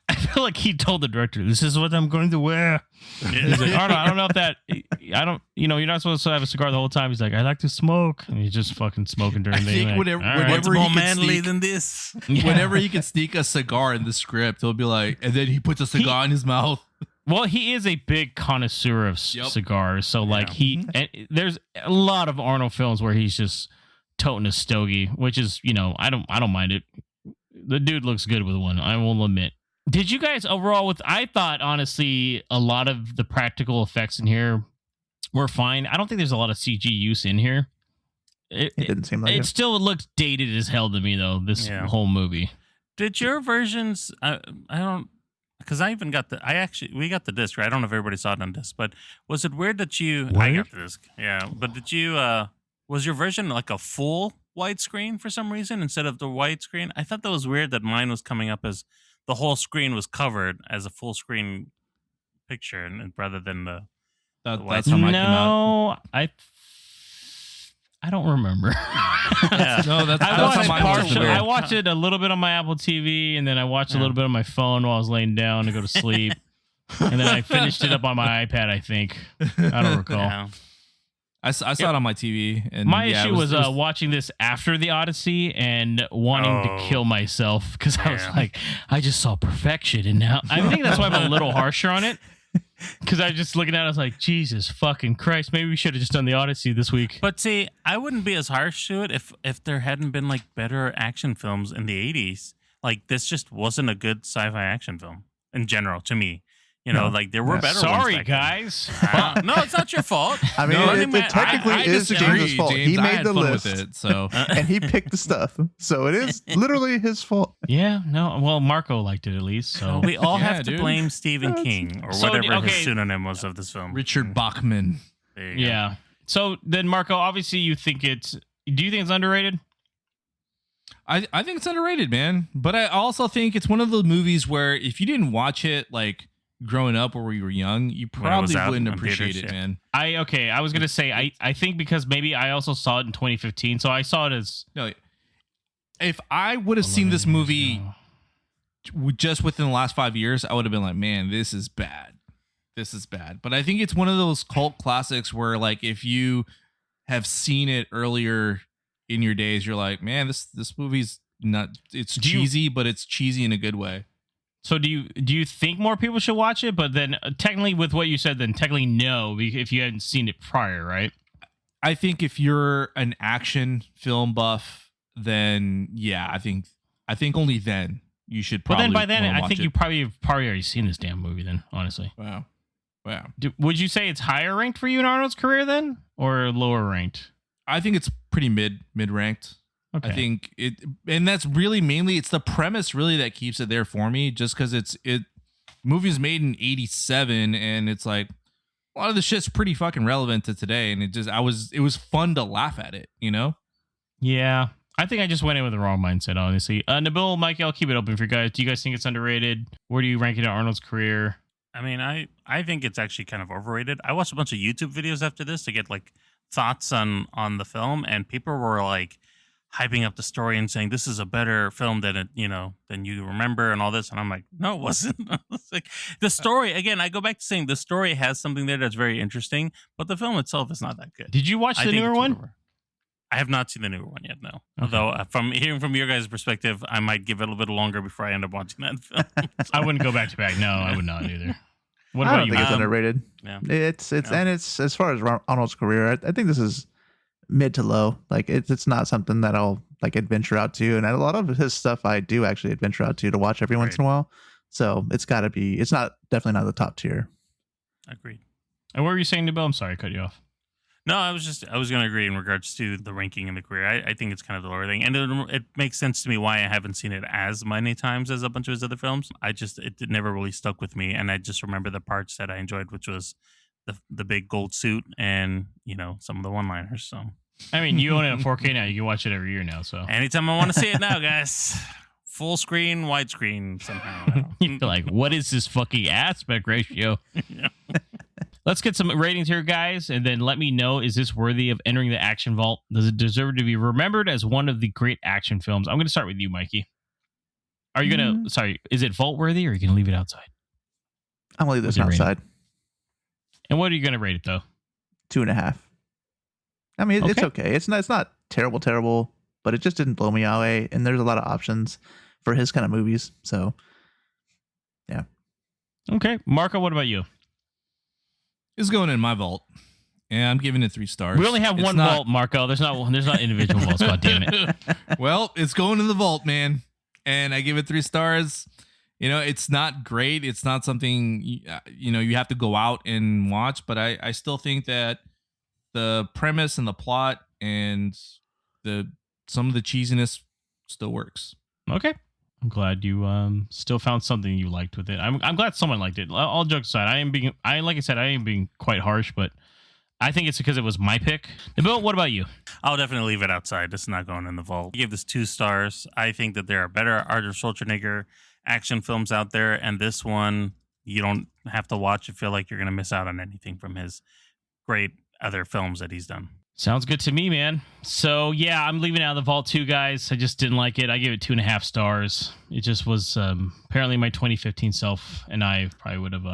I feel like he told the director, "This is what I'm going to wear." He's like, I don't know if that. I don't. You're not supposed to have a cigar the whole time. He's like, I like to smoke, and he's just fucking smoking during I the think like, whenever all right. What's he more can manly sneak- than this? Yeah. Whenever he can sneak a cigar in the script, he'll be like, and then he puts a cigar in his mouth. Well, he is a big connoisseur of Yep. cigars, so like and there's a lot of Arnold films where he's just toting a stogie, which is I don't mind it. The dude looks good with one. I will admit. Did you guys overall I thought honestly a lot of the practical effects in here were fine. I don't think there's a lot of CG use in here. It didn't seem like it. Still looked dated as hell to me though. This whole movie. Did your versions? I don't, because I even got we got the disc, right? I don't know if everybody saw it on disc, but was it weird that you? What? I got the disc, yeah. But did you? Was your version like a full widescreen for some reason instead of the widescreen? I thought that was weird that mine was coming up as the whole screen was covered as a full screen picture, and rather than that's how mine came out. No, I don't remember. Yeah. No, that's how mine was. I watched it a little bit on my Apple TV, and then I watched a little bit on my phone while I was laying down to go to sleep. And then I finished it up on my iPad, I think. I don't recall. Yeah. I saw it on my TV. And my issue was watching this after the Odyssey and wanting to kill myself because I was like, I just saw perfection. And now I think that's why I'm a little harsher on it. Because I was just looking at it, I was like, Jesus fucking Christ, maybe we should have just done the Odyssey this week. But see, I wouldn't be as harsh to it if there hadn't been like better action films in the 80s. Like this just wasn't a good sci-fi action film in general to me. You know, like there were better ones. Sorry, guys. No, it's not your fault. I mean, it technically is James's fault. James, he made the list, with it, so and he picked the stuff. So it is literally his fault. Yeah, no. Well, Marco liked it at least. So we all have to blame Stephen King or whatever his pseudonym was of this film. Richard Bachman. Yeah. So then, Marco, obviously, you think do you think it's underrated? I think it's underrated, man. But I also think it's one of those movies where if you didn't watch it like growing up or when you were young, you probably wouldn't appreciate it, man. I was gonna say I think because maybe I also saw it in 2015, so I saw it as if I would have seen this movie just within the last 5 years, I would have been like, man, this is bad. This is bad. But I think it's one of those cult classics where like if you have seen it earlier in your days, you're like, man, this movie's not. It's cheesy, but it's cheesy in a good way. So do you think more people should watch it? But then technically with what you said, then technically no, if you hadn't seen it prior, right? I think if you're an action film buff, then yeah, I think only then you should probably. But then by then, I think you probably have already seen this damn movie. Then honestly, wow. Would you say it's higher ranked for you in Arnold's career then, or lower ranked? I think it's pretty mid ranked. Okay. I think and that's really mainly it's the premise really that keeps it there for me. Just because movie's made in '87, and it's like a lot of the shit's pretty fucking relevant to today, and it was fun to laugh at it, you know? Yeah, I think I just went in with the wrong mindset, honestly. Nabil, Mikey, I'll keep it open for you guys. Do you guys think it's underrated? Where do you rank it in Arnold's career? I mean, I think it's actually kind of overrated. I watched a bunch of YouTube videos after this to get like thoughts on the film, and people were like hyping up the story and saying this is a better film than than you remember and all this, and I'm like, no, it wasn't. It's like the story again. I go back to saying the story has something there that's very interesting, but the film itself is not that good. Did you watch the newer one? I have not seen the newer one yet. No, although from hearing from your guys' perspective, I might give it a little bit longer before I end up watching that film. So. I wouldn't go back to back. No, I would not either. What I about don't you? think it's underrated. Yeah, it's and it's as far as Arnold's career, I think this is mid to low. Like it's not something that I'll like adventure out to, and a lot of his stuff I do actually adventure out to watch every once in a while. So it's got to be. It's definitely not the top tier. Agreed. And what were you saying, Nabil? I'm sorry, I cut you off. No, I was going to agree in regards to the ranking in the career. I think it's kind of the lower thing, and it makes sense to me why I haven't seen it as many times as a bunch of his other films. It never really stuck with me, and I just remember the parts that I enjoyed, which was the big gold suit and some of the one-liners. So I mean, you own it in 4K now. You can watch it every year now. So anytime I want to see it now, guys, full screen, widescreen somehow. You're like, what is this fucking aspect ratio? Yeah. Let's get some ratings here, guys, and then let me know, is this worthy of entering the action vault? Does it deserve to be remembered as one of the great action films? I'm going to start with you, Mikey. Are you going to, is it vault worthy, or are you going to leave it outside? I'm going to leave this outside. And what are you going to rate it, though? 2.5. I mean, it's okay. It's not terrible, but it just didn't blow me away, and there's a lot of options for his kind of movies, so yeah. Okay. Marco, what about you? It's going in my vault, and I'm giving it 3 stars. We only have one vault, Marco. There's not individual vaults. God damn it. Well, it's going in the vault, man, and I give it 3 stars. it's not great. It's not something, you have to go out and watch. But I still think that the premise and the plot and some of the cheesiness still works. Okay. I'm glad you still found something you liked with it. I'm glad someone liked it. All jokes aside, I am being quite harsh, but I think it's because it was my pick. Bill, what about you? I'll definitely leave it outside. It's not going in the vault. I gave this 2 stars. I think that there are better Arnold Schwarzenegger action films out there, and this one you don't have to watch and feel like you're going to miss out on anything from his great other films that he's done. Sounds good to me, man. So, yeah, I'm leaving it out of the vault too, guys. I just didn't like it. I gave it 2.5 stars. It just was apparently my 2015 self, and I probably would have,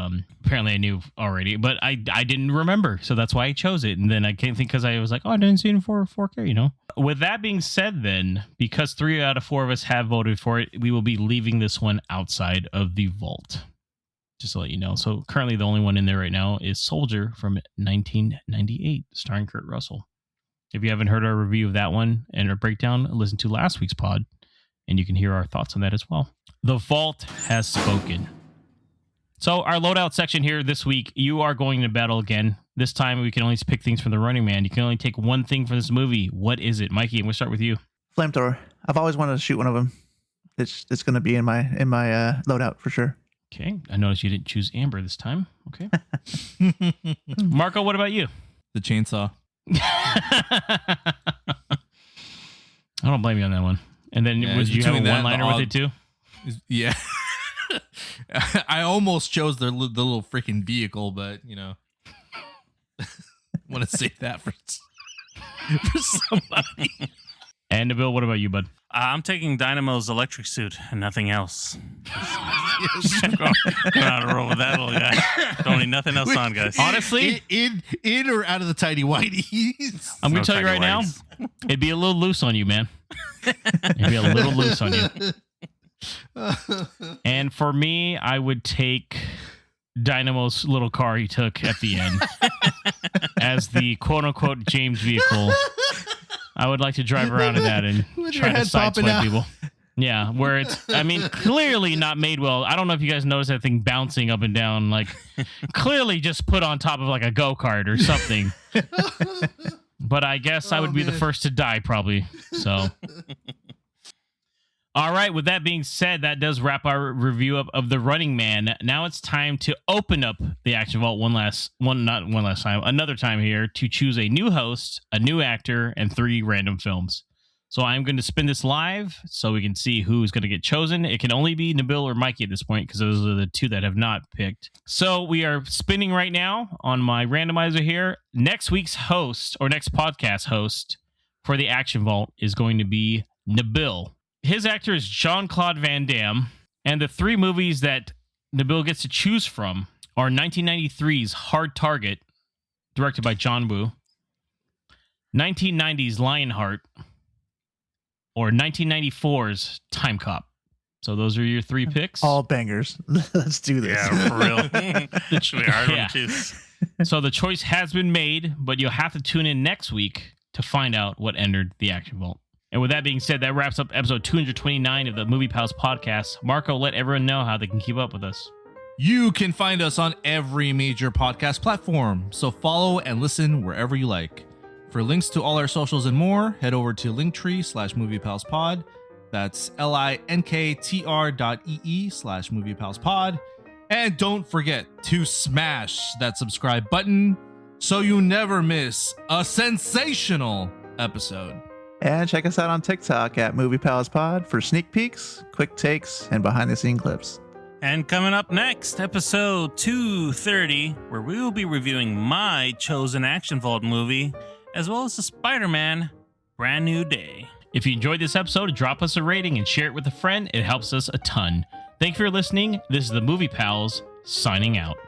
apparently I knew already, but I didn't remember, so that's why I chose it. And then I can't think because I was like, I didn't see it in 4K, With that being said, then, because 3 out of 4 of us have voted for it, we will be leaving this one outside of the vault. Just to let you know. So currently the only one in there right now is Soldier from 1998, starring Kurt Russell. If you haven't heard our review of that one and our breakdown, listen to last week's pod, and you can hear our thoughts on that as well. The vault has spoken. So our loadout section here this week, you are going to battle again. This time we can only pick things from the Running Man. You can only take one thing from this movie. What is it? Mikey, I'm going to start with you. Flamethrower. I've always wanted to shoot one of them. It's going to be in my loadout for sure. Okay. I noticed you didn't choose Amber this time. Okay. Marco, what about you? The chainsaw. I don't blame you on that one. And then did you have a one-liner with it too? Yeah. I almost chose the little freaking vehicle, but want to save that for somebody. And Bill, what about you, bud? I'm taking Dynamo's electric suit and nothing else. Going on a roll with that little guy. Don't need nothing else on, guys. Honestly, in or out of the tidy whities. I'm going to tell you right now, it'd be a little loose on you, man. It'd be a little loose on you. And for me, I would take Dynamo's little car he took at the end as the quote-unquote James vehicle. I would like to drive around in that and try to sideswipe people. Yeah, where it's, clearly not made well. I don't know if you guys noticed that thing bouncing up and down, like clearly just put on top of like a go-kart or something. But I guess I would be the first to die probably. So, all right. With that being said, that does wrap our review of The Running Man. Now it's time to open up the Action Vault another time here to choose a new host, a new actor, and 3 random films. So I'm going to spin this live so we can see who's going to get chosen. It can only be Nabil or Mikey at this point because those are the 2 that have not picked. So we are spinning right now on my randomizer here. Next week's host or next podcast host for the Action Vault is going to be Nabil. His actor is Jean-Claude Van Damme, and the 3 movies that Nabil gets to choose from are 1993's Hard Target, directed by John Woo, 1990's Lionheart, or 1994's Time Cop. So those are your 3 picks. All bangers. Let's do this. Yeah, for real. It's really hard to choose. So the choice has been made, but you'll have to tune in next week to find out what entered the Action Vault. And with that being said, that wraps up episode 229 of the Movie Pals podcast. Marco, let everyone know how they can keep up with us. You can find us on every major podcast platform, so follow and listen wherever you like. For links to all our socials and more, head over to linktree/moviepalspod. That's linktr.ee/moviepalspod. And don't forget to smash that subscribe button so you never miss a sensational episode. And check us out on TikTok at Movie Pals Pod for sneak peeks, quick takes, and behind-the-scene clips. And coming up next, episode 230, where we will be reviewing my chosen Action Vault movie, as well as the Spider-Man Brand New Day. If you enjoyed this episode, drop us a rating and share it with a friend. It helps us a ton. Thank you for listening. This is the Movie Pals signing out.